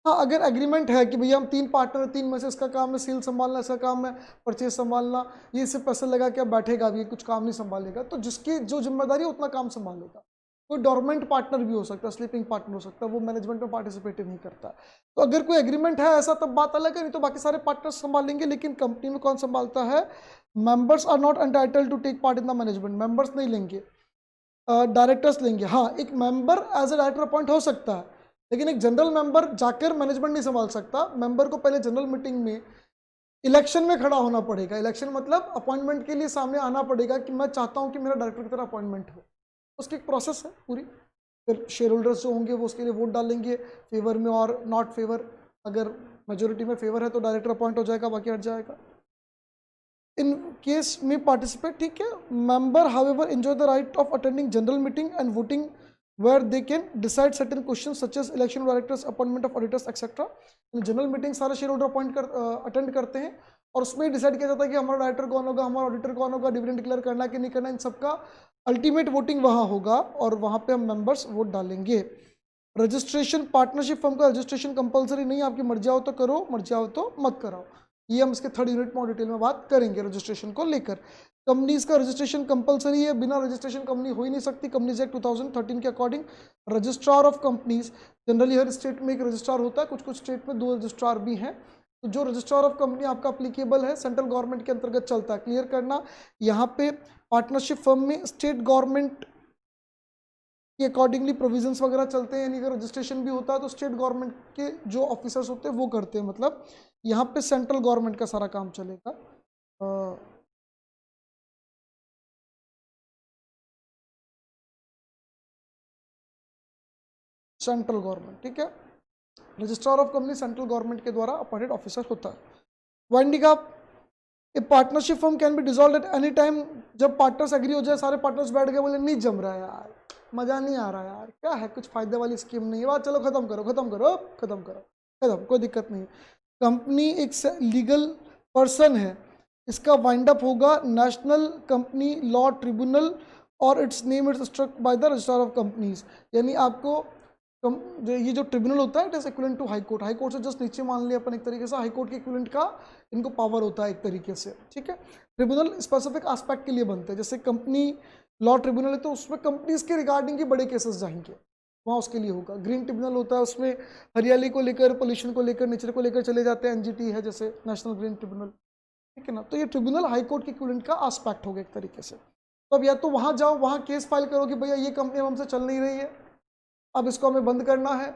हाँ, अगर एग्रीमेंट है कि भैया हम 3 पार्टनर हैं, 3 में से इसका काम है सेल संभालना, इसका काम है परचेज संभालना, ये सिर्फ पैसे लगा के बैठेगा, ये कुछ काम नहीं संभालेगा, तो जिसकी जो जिम्मेदारी है उतना काम संभालेगा। कोई डोरमेंट पार्टनर भी हो सकता है, स्लीपिंग पार्टनर हो सकता है, वो मैनेजमेंट में पार्टिसिपेट नहीं करता। तो अगर कोई एग्रीमेंट है ऐसा तब बात अलग है, नहीं तो बाकी सारे पार्टनर्स संभालेंगे। लेकिन कंपनी में कौन संभालता है? Members are not entitled to take part in the management, members नहीं लेंगे, डायरेक्टर्स लेंगे। हाँ, एक member as a director appoint हो सकता है, लेकिन एक जनरल मेंबर जाकर मैनेजमेंट नहीं संभाल सकता। मेंबर को पहले जनरल मीटिंग में इलेक्शन में खड़ा होना पड़ेगा। इलेक्शन मतलब अपॉइंटमेंट के लिए सामने आना पड़ेगा कि मैं चाहता हूं कि मेरा डायरेक्टर की तरह अपॉइंटमेंट हो, उसकी एक प्रोसेस है पूरी। फिर शेयर होल्डर्स जो होंगे वो उसके लिए वोट डालेंगे, फेवर में और नॉट फेवर। अगर मेजोरिटी में फेवर है तो डायरेक्टर अपॉइंट हो जाएगा, बाकी हट जाएगा। इन केस में पार्टिसिपेट, ठीक है। Member however enjoy the right of attending general meeting and voting where they can decide certain questions such as election of directors, appointment of auditors etc. General meeting सारे share holder attend करते हैं, और उसमें decide किया जाता है कि हमारा डायरेक्टर कौन होगा, हमारा ऑडिटर कौन होगा, डिविडेंड डिक्लेयर करना कि नहीं करना, इन सबका अल्टीमेट वोटिंग वहाँ होगा, और वहाँ पे हम मेंबर्स वोट डालेंगे। रजिस्ट्रेशन, पार्टनरशिप फर्म का रजिस्ट्रेशन कंपलसरी नहीं है, आपकी मर्जी आओ तो करो, मर्जी आओ तो मत कराओ। ये हम इसके 3rd यूनिट में डिटेल में बात करेंगे रजिस्ट्रेशन को लेकर। कंपनीज का रजिस्ट्रेशन कंपलसरी है, बिना रजिस्ट्रेशन कंपनी हो ही नहीं सकती। कंपनीज एक्ट 2013 के according registrar of companies, generally her state में एक रजिस्ट्रार होता है, कुछ कुछ स्टेट में 2 रजिस्ट्रार भी हैं। तो जो रजिस्ट्रार ऑफ कंपनी आपका अप्लीकेबल है, सेंट्रल गवर्नमेंट के अंतर्गत चलता है, क्लियर करना। यहाँ पे पार्टनरशिप फर्म में स्टेट गवर्नमेंट के अकॉर्डिंगली प्रोविजंस वगैरह चलते हैं, यानी अगर रजिस्ट्रेशन भी होता है तो स्टेट गवर्नमेंट के जो ऑफिसर्स होते हैं वो करते हैं, मतलब यहाँ पे सेंट्रल गवर्नमेंट का सारा काम चलेगा। सेंट्रल गवर्नमेंट, ठीक है। Registrar of company central government के द्वारा अपॉइंटेड ऑफिसर होता है। Winding up, A partnership firm can be dissolve at any time. जब पार्टनर्स एग्री हो जाए, सारे पार्टनर्स बैठ गए, बोले नहीं जम रहा है यार, मजा नहीं आ रहा यार, क्या है, कुछ फायदे वाली स्कीम नहीं है, बात चलो खत्म करो खत्म करो खत्म करो खत्म, कोई दिक्कत नहीं। कंपनी एक लीगल पर्सन है, इसका वाइंड अप होगा नेशनल कंपनी लॉ ट्रिब्यूनल, और its name its struck by the registrar of companies. यानी आपको ये जो ट्रिब्यूनल होता है it is equivalent to high court. High court से जस्ट नीचे मान लिया अपन, एक तरीके से हाई कोर्ट के इक्विवेलेंट का इनको पावर होता है एक तरीके से, ठीक है। ट्रिब्यूनल स्पेसिफिक एस्पेक्ट के लिए बनते हैं, जैसे कंपनी लॉ ट्रिब्यूनल है तो उसमें कंपनीज के रिगार्डिंग ही बड़े केसेस जाएंगे, वहाँ उसके लिए होगा। ग्रीन ट्रिब्यूनल होता है, उसमें हरियाली को लेकर, पोल्यूशन को लेकर, नेचर को लेकर चले जाते हैं, एनजीटी है जैसे नेशनल ग्रीन ट्रिब्यूनल, ठीक है ना। तो ये ट्रिब्यूनल हाई कोर्ट के इक्विवेलेंट का एस्पेक्ट होगा एक तरीके से। तो अब या तो वहाँ जाओ, वहाँ केस फाइल करो कि भैया ये कंपनी हमसे चल नहीं रही है, अब इसको हमें बंद करना है,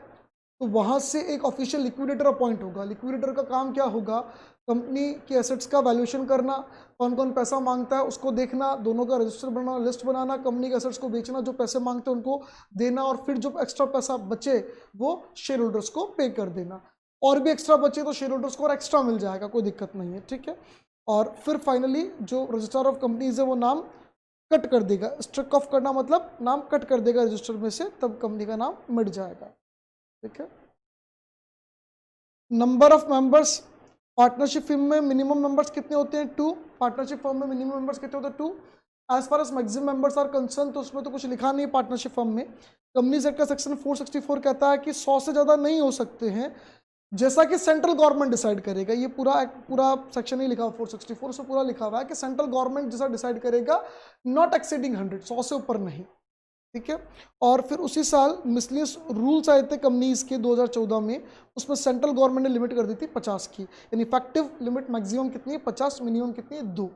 तो वहाँ से एक ऑफिशियल लिक्विडेटर अपॉइंट होगा। लिक्विडेटर का काम क्या होगा? कंपनी के एसेट्स का वैल्यूएशन करना, कौन कौन पैसा मांगता है उसको देखना, दोनों का रजिस्टर बनाना, लिस्ट बनाना, कंपनी के एसेट्स को बेचना, जो पैसे मांगते हैं उनको देना, और फिर जो एक्स्ट्रा पैसा बचे वो शेयर होल्डर्स को पे कर देना, और भी एक्स्ट्रा बचे तो शेयर होल्डर्स को और एक्स्ट्रा मिल जाएगा, कोई दिक्कत नहीं है, ठीक है। और फिर फाइनली जो रजिस्ट्रार ऑफ कंपनीज है वो नाम कट कर देगा। स्ट्रिक ऑफ करना मतलब नाम कट कर देगा रजिस्टर में से, तब कंपनी का नाम मिट जाएगा, ठीक है। Number of members, partnership firm में मिनिमम मेंबर्स कितने होते हैं? 2। पार्टनरशिप फर्म में मिनिमम मेंबर्स कितने होते हैं? 2। As far as maximum members are concern, तो उसमें तो कुछ लिखा नहीं है पार्टनरशिप फर्म में। कंपनीज एक्ट का सेक्शन 464 कहता है कि 100 से ज़्यादा नहीं हो सकते हैं, जैसा कि सेंट्रल गवर्नमेंट डिसाइड करेगा। ये पूरा सेक्शन ही लिखा हुआ 464, उसमें पूरा लिखा हुआ है कि सेंट्रल गवर्नमेंट जैसा डिसाइड करेगा, नॉट एक्सीडिंग 100, 100 से ऊपर नहीं, ठीक है। और फिर उसी साल मिसलियस रूल्स आए थे कंपनीज के 2014 में, उसमें सेंट्रल गवर्नमेंट ने लिमिट कर दी थी 50 की, यानी इफेक्टिव लिमिट मैक्सिमम कितनी है? 50, मिनिमम कितनी है? 2।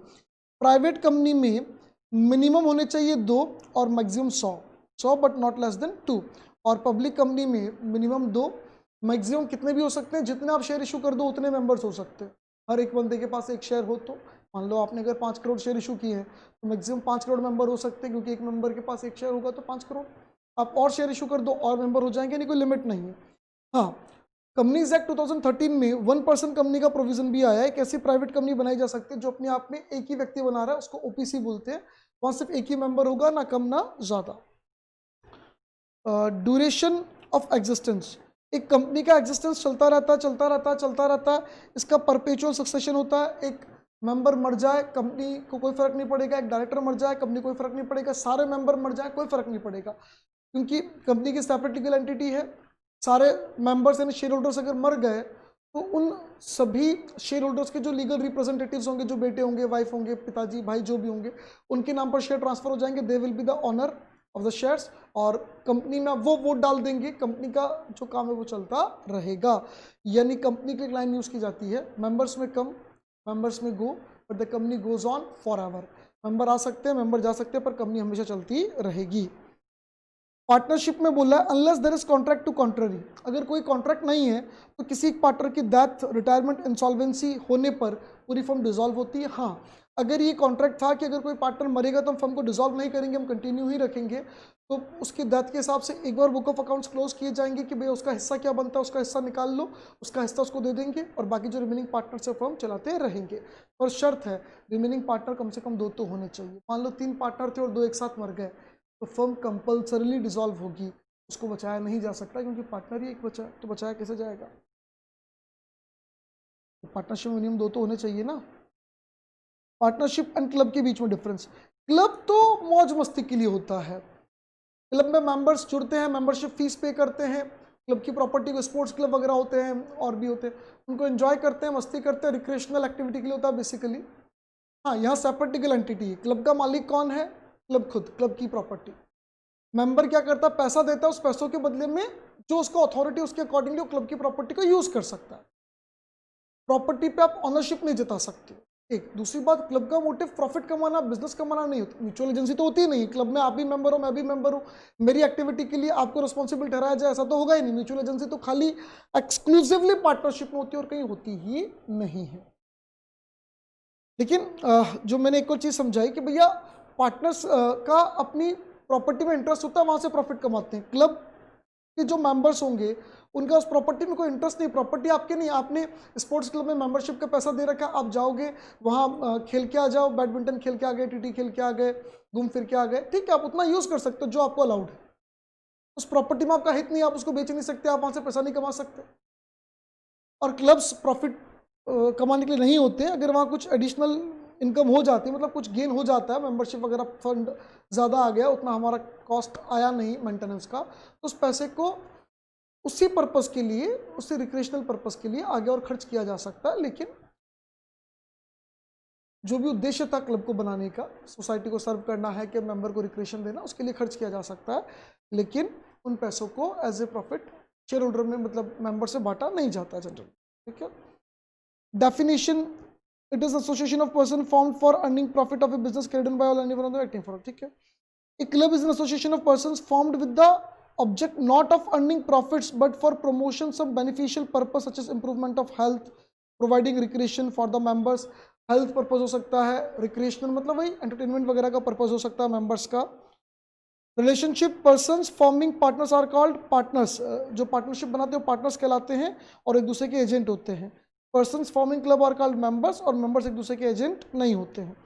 प्राइवेट कंपनी में मिनिमम होने चाहिए 2 और maximum 100 but not less than 2। और पब्लिक कंपनी में मिनिमम 2, मैक्सिमम कितने भी हो सकते हैं, जितने आप शेयर इशू कर दो उतने मेंबर्स हो सकते हैं। हर एक बंदे के पास एक शेयर हो तो मान लो आपने अगर 5 करोड़ शेयर इशू किए हैं तो मैक्सिमम 5 करोड़ मेंबर हो सकते हैं, क्योंकि एक मेंबर के पास एक शेयर होगा तो 5 करोड़। आप और शेयर इशू कर दो और मेंबर हो जाएंगे, नहीं कोई लिमिट नहीं है। हाँ, कंपनीज एक्ट 2013 में 1% कंपनी का प्रोविजन भी आया है। एक ऐसी प्राइवेट कंपनी बनाई जा सकती है जो अपने आप में एक ही व्यक्ति बना रहा है, उसको ओपीसी बोलते हैं। वहां सिर्फ एक ही मेंबर होगा, ना कम ना ज्यादा। ड्यूरेशन ऑफ एग्जिस्टेंस, एक कंपनी का एग्जिस्टेंस चलता रहता है, चलता रहता है, चलता रहता है। इसका परपेचुअल सक्सेशन होता है। एक मेंबर मर जाए कंपनी को कोई फर्क नहीं पड़ेगा, एक डायरेक्टर मर जाए कंपनी कोई फर्क नहीं पड़ेगा, सारे मेंबर मर जाए कोई फर्क नहीं पड़ेगा, क्योंकि कंपनी की सेपरेट लीगल एंटिटी है। सारे मेंबर्स यानी शेयर होल्डर्स अगर मर गए तो उन सभी शेयर होल्डर्स के जो लीगल रिप्रेजेंटेटिव्स होंगे, जो बेटे होंगे, वाइफ होंगे, पिताजी, भाई जो भी होंगे, उनके नाम पर शेयर ट्रांसफर हो जाएंगे। They will be the owner of the shares, और कंपनी में वो वोट डाल देंगे। कंपनी का जो काम है वो चलता रहेगा। यानी कंपनी की लाइन यूज की जाती है, मेंबर्स में कम, मेंबर्स में go, but the company goes on forever. Member आ सकते हैं, मेंबर जा सकते हैं, पर कंपनी हमेशा चलती रहेगी। पार्टनरशिप में बोला है unless there is contract to contrary, अगर कोई कॉन्ट्रैक्ट नहीं है तो किसी एक पार्टनर की डेथ, रिटायरमेंट, इंसॉल्वेंसी होने पर पूरी फर्म डिसॉल्व होती है। हाँ, अगर ये कॉन्ट्रैक्ट था कि अगर कोई पार्टनर मरेगा तो हम फर्म को डिसॉल्व नहीं करेंगे, हम कंटिन्यू ही रखेंगे, तो उसकी डेथ के हिसाब से एक बार बुक ऑफ अकाउंट्स क्लोज किए जाएंगे कि भाई उसका हिस्सा क्या बनता है, उसका हिस्सा निकाल लो, उसका हिस्सा उसको दे देंगे, और बाकी जो रिमेनिंग पार्टनर से फर्म चलाते रहेंगे। और शर्त है रिमेनिंग पार्टनर कम से कम 2 तो होने चाहिए। मान लो 3 पार्टनर थे और 2 एक साथ मर गए तो फर्म कंपल्सरीली डिसॉल्व होगी, उसको बचाया नहीं जा सकता, क्योंकि पार्टनर ही एक बचा, तो बचाया कैसे जाएगा। तो पार्टनरशिप मिनिमम 2 तो होने चाहिए ना। पार्टनरशिप एंड क्लब के बीच में डिफरेंस, क्लब तो मौज मस्ती के लिए होता है। क्लब में मेंबर्स जुड़ते हैं, मेंबरशिप फीस पे करते हैं, क्लब की प्रॉपर्टी को, स्पोर्ट्स क्लब वगैरह होते हैं और भी होते हैं, उनको एंजॉय करते हैं, मस्ती करते हैं, रिक्रिएशनल एक्टिविटी के लिए होता है बेसिकली। हाँ, यहाँ सेपरेट लीगल एंटिटी है। क्लब का मालिक कौन है? क्लब खुद, क्लब की प्रॉपर्टी। मेंबर क्या करता है? पैसा देता है, उस पैसों के बदले में जो उसको अथॉरिटी, उसके अकॉर्डिंगली वो क्लब की प्रॉपर्टी को यूज कर सकता है। प्रॉपर्टी पे आप ऑनरशिप नहीं जता सकते। एक दूसरी बात, क्लब का मोटिव प्रॉफिट कमाना, बिजनेस कमाना नहीं होता। म्यूचुअल एजेंसी तो होती ही नहीं। क्लब में आप भी मेंबर हो, मैं भी मेंबर हूँ, मेरी एक्टिविटी के लिए आपको रिस्पॉन्सिबल ठहराया जाए, ऐसा तो होगा ही नहीं। म्यूचुअल एजेंसी तो खाली एक्सक्लूसिवली पार्टनरशिप में होती है और कहीं होती ही नहीं है। लेकिन जो मैंने एक और चीज समझाई कि भैया पार्टनर्स का अपनी प्रॉपर्टी में इंटरेस्ट होता है, वहां से प्रॉफिट कमाते हैं। क्लब के जो मेंबर्स होंगे उनका उस प्रॉपर्टी में कोई इंटरेस्ट नहीं, प्रॉपर्टी आपके नहीं। आपने स्पोर्ट्स क्लब में मेंबरशिप का पैसा दे रखा, आप जाओगे वहाँ खेल के आ जाओ, बैडमिंटन खेल के आ गए, टीटी खेल के आ गए, घूम फिर के आ गए, ठीक है, आप उतना यूज़ कर सकते हो जो आपको अलाउड है। उस प्रॉपर्टी में आपका हित नहीं, आप उसको बेच नहीं सकते, आप वहाँ से पैसा नहीं कमा सकते। और क्लब्स प्रॉफिट कमाने के लिए नहीं होते हैं। अगर वहाँ कुछ एडिशनल इनकम हो जाती है, मतलब कुछ गेन हो जाता है, मेंबरशिप वगैरह फंड ज़्यादा आ गया, उतना हमारा कॉस्ट आया नहीं मेंटेनेंस का, तो उस पैसे को उसी पर्पस के लिए, उसी रिक्रिएशनल पर्पस के लिए आगे और खर्च किया जा सकता है। लेकिन जो भी उद्देश्य था क्लब को बनाने का, सोसाइटी को सर्व करना है कि मेंबर को रिक्रिएशन देना, उसके लिए खर्च किया जा सकता है, लेकिन उन पैसों को as a profit share holder में, मतलब मेंबर से बांटा नहीं जाता जनरली। ठीक है। Definition, it is association of person formed for earning profit of a business carried on by all anyone on the acting for. ठीक है। A club is an association of persons formed with the object not of earning profits but for promotion some beneficial purpose such as improvement of health, providing recreation for the members। Health purpose हो सकता है, recreational मतलब वही entertainment वगैरह का purpose हो सकता है मेंबर्स का। Relationship, persons forming partners are called partners, जो पार्टनरशिप बनाते हैं पार्टनर्स कहलाते हैं और एक दूसरे के एजेंट होते हैं। Persons forming club are called members, और मेंबर्स एक दूसरे के एजेंट नहीं होते हैं।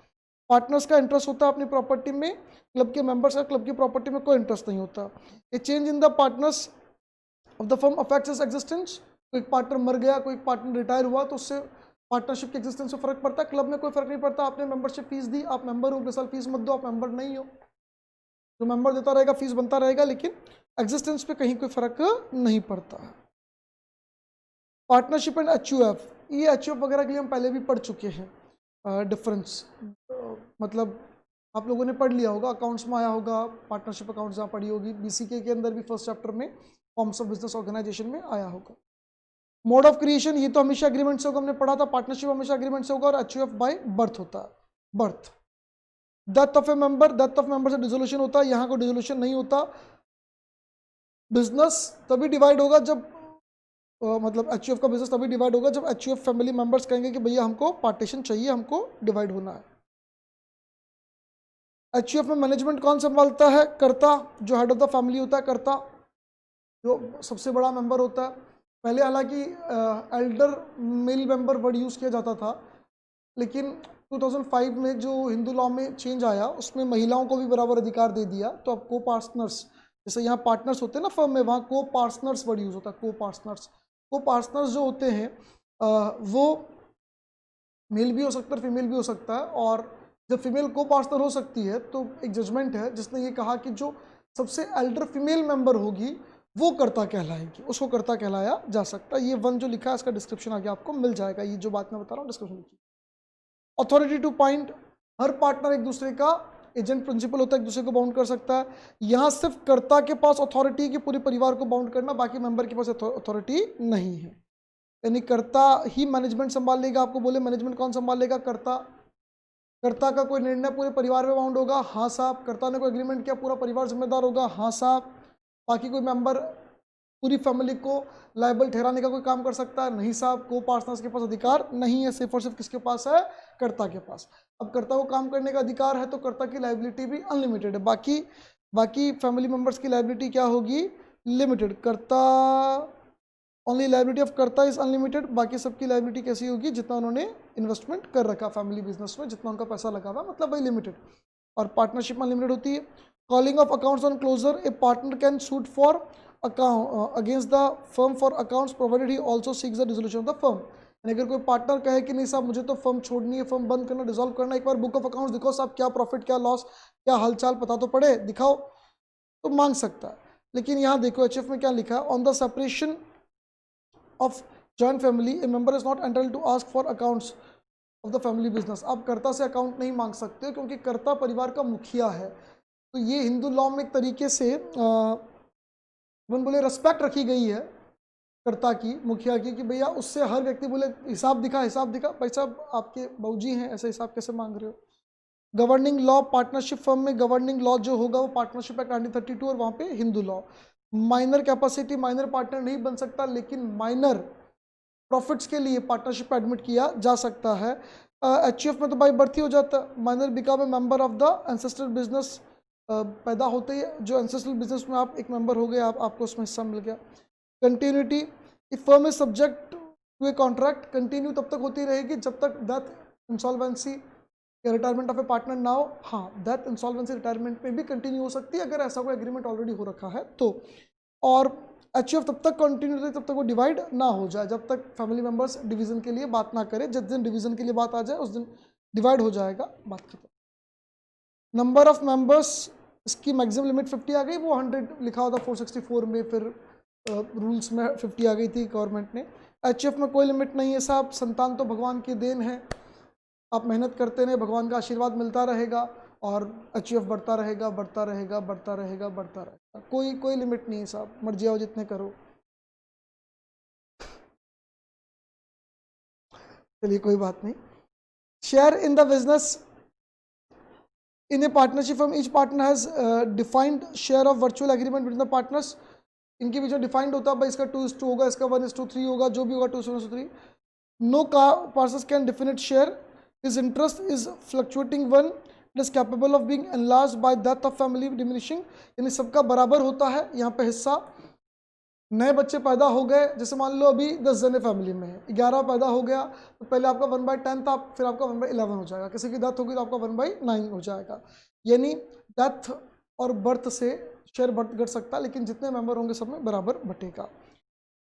पार्टनर्स का इंटरेस्ट होता है अपनी प्रॉपर्टी में, क्लब के मेंबर्स का क्लब की प्रॉपर्टी में कोई इंटरेस्ट नहीं होता। ए change in the partners of the firm affects its existence, कोई पार्टनर मर गया, कोई पार्टनर रिटायर हुआ, तो उससे पार्टनरशिप के एग्जिस्टेंस में फर्क पड़ता है। क्लब में कोई फर्क नहीं पड़ता, आपने मेंबरशिप फीस दी, आप मेंबर हो, अगले साल फीस मत दो, आप मेंबर नहीं हो, जो मेंबर देता रहेगा फीस बनता रहेगा, लेकिन एग्जिस्टेंस पे कहीं कोई फर्क नहीं पड़ता है। पार्टनरशिप एंड HUF, ये HUF वगैरह के लिए हम पहले भी पढ़ चुके हैं। डिफरेंस मतलब आप लोगों ने पढ़ लिया होगा, अकाउंट्स में आया होगा, पार्टनरशिप अकाउंट्स जहाँ पढ़ी होगी, BCK के अंदर भी फर्स्ट चैप्टर में फॉर्म्स ऑफ बिजनेस ऑर्गेनाइजेशन में आया होगा। मोड ऑफ क्रिएशन, ये तो हमेशा एग्रीमेंट से होगा, हमने पढ़ा था। पार्टनरशिप हमेशा एग्रीमेंट से होगा, और HUF बाय बर्थ होता है, birth. Death of A member, death of member से डिसोल्यूशन होता है, यहाँ को डिसोल्यूशन नहीं होता। बिजनेस तभी डिवाइड होगा जब मतलब HUF का बिजनेस तभी डिवाइड होगा जब HUF फैमिली मेंबर्स कहेंगे कि भैया हमको पार्टीशन चाहिए, हमको डिवाइड होना है। HUF में मैनेजमेंट कौन संभालता है? कर्ता, जो हेड ऑफ द फैमिली होता है, कर्ता जो सबसे बड़ा मेंबर होता है। पहले हालांकि Elder male member word use किया जाता था, लेकिन 2005 में जो हिंदू लॉ में चेंज आया उसमें महिलाओं को भी बराबर अधिकार दे दिया। तो अब को पार्टनर्स, जैसे यहाँ पार्टनर्स होते हैं ना फर्म में, वहाँ को पार्टनर्स वर्ड यूज़ होता है। को पार्टनर्स जो होते हैं वो मेल भी हो सकता है, फीमेल भी हो सकता है। और जब फीमेल को पार्टनर हो सकती है तो एक जजमेंट है जिसने ये कहा कि जो सबसे एल्डर फीमेल मेंबर होगी वो कर्ता कहलाएगी, उसको कर्ता कहलाया जा सकता है। ये वन जो लिखा है इसका डिस्क्रिप्शन आगे आपको मिल जाएगा, ये जो बात मैं बता रहा हूँ डिस्क्रिप्शन लिखिए। अथॉरिटी टू पॉइंट, हर पार्टनर एक दूसरे का एजेंट प्रिंसिपल होता है, एक दूसरे को बाउंड कर सकता है। यहाँ सिर्फ कर्ता के पास अथॉरिटी की पूरे परिवार को बाउंड करना, बाकी मेंबर के पास अथॉरिटी नहीं है। यानी कर्ता ही मैनेजमेंट संभाल लेगा। आपको बोले मैनेजमेंट कौन संभाल लेगा? कर्ता। कर्ता का कोई निर्णय पूरे परिवार में बाउंड होगा? हाँ साहब। कर्ता ने कोई एग्रीमेंट किया, पूरा परिवार जिम्मेदार होगा? हाँ साहब। बाकी कोई मेंबर पूरी फैमिली को लायबल ठहराने का कोई काम कर सकता है? नहीं साहब। को पार्टनर्स के पास अधिकार नहीं है, सिर्फ और सिर्फ किसके पास है? कर्ता के पास। अब कर्ता को काम करने का अधिकार है तो कर्ता की लायबिलिटी भी अनलिमिटेड है। बाकी फैमिली मेंबर्स की लायबिलिटी क्या होगी? लिमिटेड। कर्ता, ओनली लायबिलिटी ऑफ कर्ता इज अनलिमिटेड। बाकी सबकी लायबिलिटी कैसी होगी? जितना उन्होंने इन्वेस्टमेंट कर रखा फैमिली बिजनेस में, जितना उनका पैसा लगा हुआ, मतलब भाई लिमिटेड। और पार्टनरशिप में लिमिटेड होती है। Calling off accounts on closure, a partner can suit for account against the firm for accounts provided he also seeks the dissolution of the firm. अगर कोई पार्टनर कहे कि नहीं साहब मुझे तो फर्म छोड़नी है, फर्म बंद करना, डिसॉल्व करना, एक बार बुक ऑफ अकाउंट्स दिखाओ साहब, क्या प्रॉफिट क्या लॉस क्या हालचाल पता तो पड़े, दिखाओ, तो मांग सकता है। लेकिन यहाँ देखो HF में क्या लिखा है? On the separation of joint family a member is not entitled to ask for accounts of the family business। आप कर्ता से अकाउंट नहीं मांग सकते क्योंकि कर्ता परिवार का मुखिया है। तो ये हिंदू लॉ में एक तरीके से बोले रेस्पेक्ट रखी गई है कर्ता की, मुखिया की, कि भैया उससे हर व्यक्ति बोले हिसाब दिखा, हिसाब दिखा। भाई साहब आपके बाबूजी हैं, ऐसा हिसाब कैसे मांग रहे हो? गवर्निंग लॉ, पार्टनरशिप फर्म में गवर्निंग लॉ जो होगा वो पार्टनरशिप एक्ट 1932 और वहाँ पे Hindu law. Minor capacity, minor partner नहीं बन सकता, लेकिन माइनर प्रॉफिट्स के लिए पार्टनरशिप में एडमिट किया जा सकता है। HUF में तो बाई बर्थ ही हो जाता है। Minor become a member of the ancestral business, पैदा होते ही जो एंसेस्ट्रल बिजनेस में आप एक मेंबर हो गए, आपको उसमें हिस्सा मिल गया। Continuity, if firm is subject to a contract, continue तब तक होती रहेगी जब तक डेथ, इंसॉल्वेंसी या रिटायरमेंट ऑफ ए पार्टनर ना हो। हाँ, डेथ, इंसॉल्वेंसी, रिटायरमेंट में भी कंटिन्यू हो सकती है अगर ऐसा कोई एग्रीमेंट ऑलरेडी हो रखा है तो। और HUF तब तक कंटिन्यू रहे तब तक वो डिवाइड ना हो जाए, जब तक फैमिली मेंबर्स डिवीजन के लिए बात ना करें। जिस दिन डिवीजन के लिए बात आ जाए उस दिन डिवाइड हो जाएगा, बात खत्म। नंबर ऑफ मेंबर्स, इसकी मैक्सिमम लिमिट 50 आ गई, वो 100 लिखा होता 464 में, फिर रूल्स में 50 आ गई थी गवर्नमेंट ने। HUF में कोई लिमिट नहीं है साहब, संतान तो भगवान की देन है, आप मेहनत करते रहे, भगवान का आशीर्वाद मिलता रहेगा और HUF बढ़ता रहेगा, बढ़ता रहेगा, बढ़ता रहेगा, बढ़ता रहेगा। कोई लिमिट नहीं है साहब, मर्जी आओ जितने करो। चलिए कोई बात नहीं। Share in the business in A partnership firm, each partner has defined share of virtual agreement between the partners. इनके बीच में डिफाइंड होता है भाई इसका 2:2 होगा, इसका 1:3 होगा, जो भी होगा 2:3। No partners can definite share, his interest is fluctuating one, it is capable of being enlarged by death of family diminishing। यानी सबका बराबर होता है यहाँ पे हिस्सा। नए बच्चे पैदा हो गए, जैसे मान लो अभी 10 जने फैमिली में है, 11 पैदा हो गया तो पहले आपका 1/10 था, फिर आपका 1/11 हो जाएगा। किसी की डेथ होगी तो आपका 1/9 हो जाएगा। यानी डेथ और बर्थ से शेयर घट सकता है, लेकिन जितने मेंबर होंगे सब में बराबर बटेगा।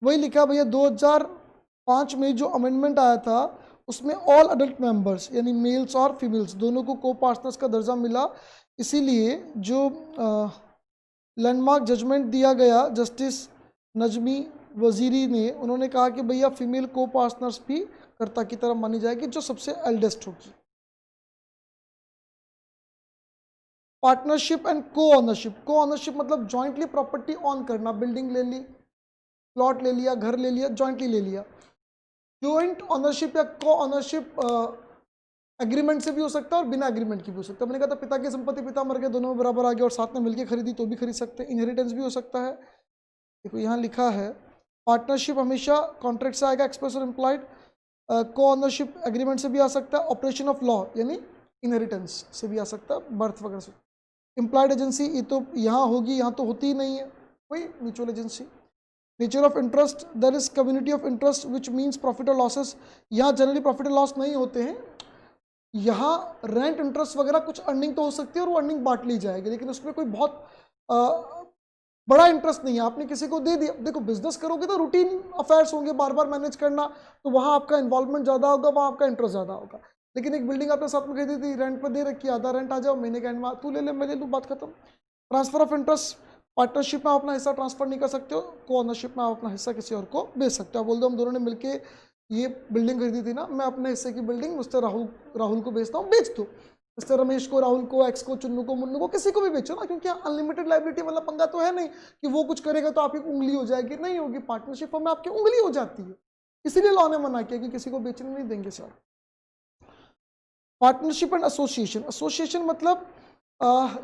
वही लिखा भैया 2005 में जो अमेंडमेंट आया था उसमें ऑल अडल्ट मेंबर्स यानी मेल्स और फीमेल्स दोनों को को पार्टनर्स का दर्जा मिला। इसीलिए जो लैंडमार्क जजमेंट दिया गया जस्टिस नजमी वजीरी ने, उन्होंने कहा कि भैया फीमेल को पार्टनर्स भी कर्ता की तरह मानी जाएगी जो सबसे एल्डेस्ट होगी। पार्टनरशिप एंड को ऑनरशिप, को ऑनरशिप मतलब जॉइंटली प्रॉपर्टी ऑन करना, बिल्डिंग ले ली, प्लॉट ले लिया, घर ले लिया, जॉइंटली ले लिया। जॉइंट ऑनरशिप या को ऑनरशिप एग्रीमेंट से भी हो सकता है और बिना एग्रीमेंट की भी हो सकता है। मैंने कहा था पिता की संपत्ति पिता मर गए, दोनों में बराबर आ गया और साथ में मिलकर खरीदी तो भी खरीद सकते हैं। इनहेरिटेंस भी हो सकता है। देखो यहाँ लिखा है पार्टनरशिप हमेशा कॉन्ट्रैक्ट से आएगा, एक्सप्रेस और इम्प्लॉयड। को ऑनरशिप एग्रीमेंट से भी आ सकता है, ऑपरेशन ऑफ लॉ यानी इनहेरिटेंस से भी आ सकता है, बर्थ वगैरह से। इम्प्लॉयड एजेंसी ये तो यहाँ होगी, यहाँ तो होती ही नहीं है, वही mutual agency. Nature of interest, there is community of interest which means profit और लॉसेस। यहाँ जनरली प्रॉफिट और लॉस नहीं होते हैं, यहाँ रेंट इंटरेस्ट वगैरह कुछ अर्निंग तो हो सकती है और वो अर्निंग बांट ली जाएगी, लेकिन उसमें कोई बहुत बड़ा इंटरेस्ट नहीं है। आपने किसी को दे दिया, देखो बिजनेस करोगे तो रूटीन अफेयर्स होंगे, बार बार मैनेज करना, तो वहाँ आपका इन्वॉल्वमेंट ज़्यादा होगा, वहाँ आपका इंटरेस्ट ज़्यादा होगा। लेकिन एक बिल्डिंग आपने साथ में खरीदी थी, रेंट पर दे रखी, आधा रेंट आ जाओ, महीने के एंड में तू ले ले मैं ले लूँ, बात खत्म। ट्रांसफर ऑफ इंटरेस्ट, पार्टनरशिप में आप अपना हिस्सा ट्रांसफर नहीं कर सकते हो, को ऑनरशिप में आप अपना हिस्सा किसी और को बेच सकते हो। आप बोल दो हम दोनों ने मिलकर ये बिल्डिंग खरीदी थी ना, मैं अपने हिस्से की बिल्डिंग मिस्टर राहुल को बेचता हूँ, बेच दो। मिस्टर रमेश को, राहुल को, एक्स को, चुन्नू को, मुन्नू को, किसी को भी बेचो ना, क्योंकि अनलिमिटेड लाइबिलिटी वाला पंगा तो है नहीं कि वो कुछ करेगा तो आपकी उंगली हो जाएगी, नहीं होगी। पार्टनरशिप में आपकी उंगली हो जाती है, इसीलिए लॉ ने मना किया कि किसी को बेचने नहीं देंगे sir. Partnership and association, association मतलब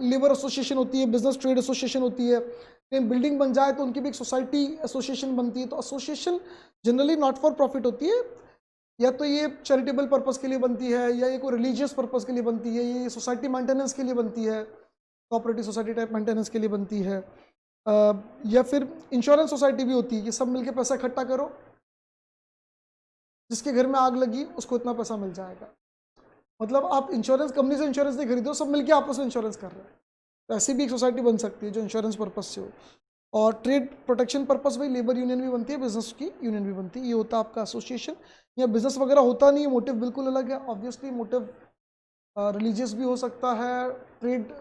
लेबर एसोसिएशन होती है, बिजनेस ट्रेड एसोसिएशन होती है, कहीं बिल्डिंग बन जाए तो उनकी भी एक सोसाइटी एसोसिएशन बनती है। तो association generally not for profit होती है, या तो ये चैरिटेबल पर्पस के लिए बनती है, या ये कोई रिलीजियस पर्पस के लिए बनती है, ये सोसाइटी मेंटेनेंस के लिए बनती है, कोऑपरेटिव सोसाइटी टाइप मेंटेनेंस के लिए बनती है, या फिर इंश्योरेंस सोसाइटी भी होती है कि सब मिलके पैसा इकट्ठा करो, जिसके घर में आग लगी उसको इतना पैसा मिल जाएगा। मतलब आप इंश्योरेंस कंपनी से इंश्योरेंस नहीं खरीदो, सब मिलके आपस में इंश्योरेंस कर रहे हैं, तो ऐसी भी एक सोसाइटी बन सकती है जो इंश्योरेंस पर्पस से हो। और ट्रेड प्रोटेक्शन पर्पस वही लेबर यूनियन भी बनती है, बिजनेस की यूनियन भी बनती है, ये होता है आपका एसोसिएशन। या बिजनेस वगैरह होता नहीं है, मोटिव बिल्कुल अलग है, ऑब्वियसली मोटिव रिलीजियस भी हो सकता है, ट्रेड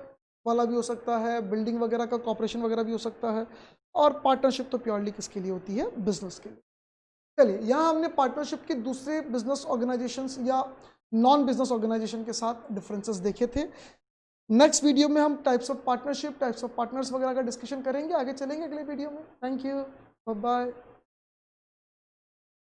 वाला भी हो सकता है, बिल्डिंग वगैरह का कॉपरेशन वगैरह भी हो सकता है, और पार्टनरशिप तो प्योरली किसके लिए होती है, बिजनेस के लिए। चलिए यहाँ हमने पार्टनरशिप के दूसरे बिजनेस ऑर्गेनाइजेशंस या नॉन बिजनेस ऑर्गेनाइजेशन के साथ डिफरेंसेस देखे थे। नेक्स्ट वीडियो में हम types of partnership, types of partners वगैरह का डिस्कशन करेंगे, आगे चलेंगे अगले वीडियो में। Thank you, bye bye.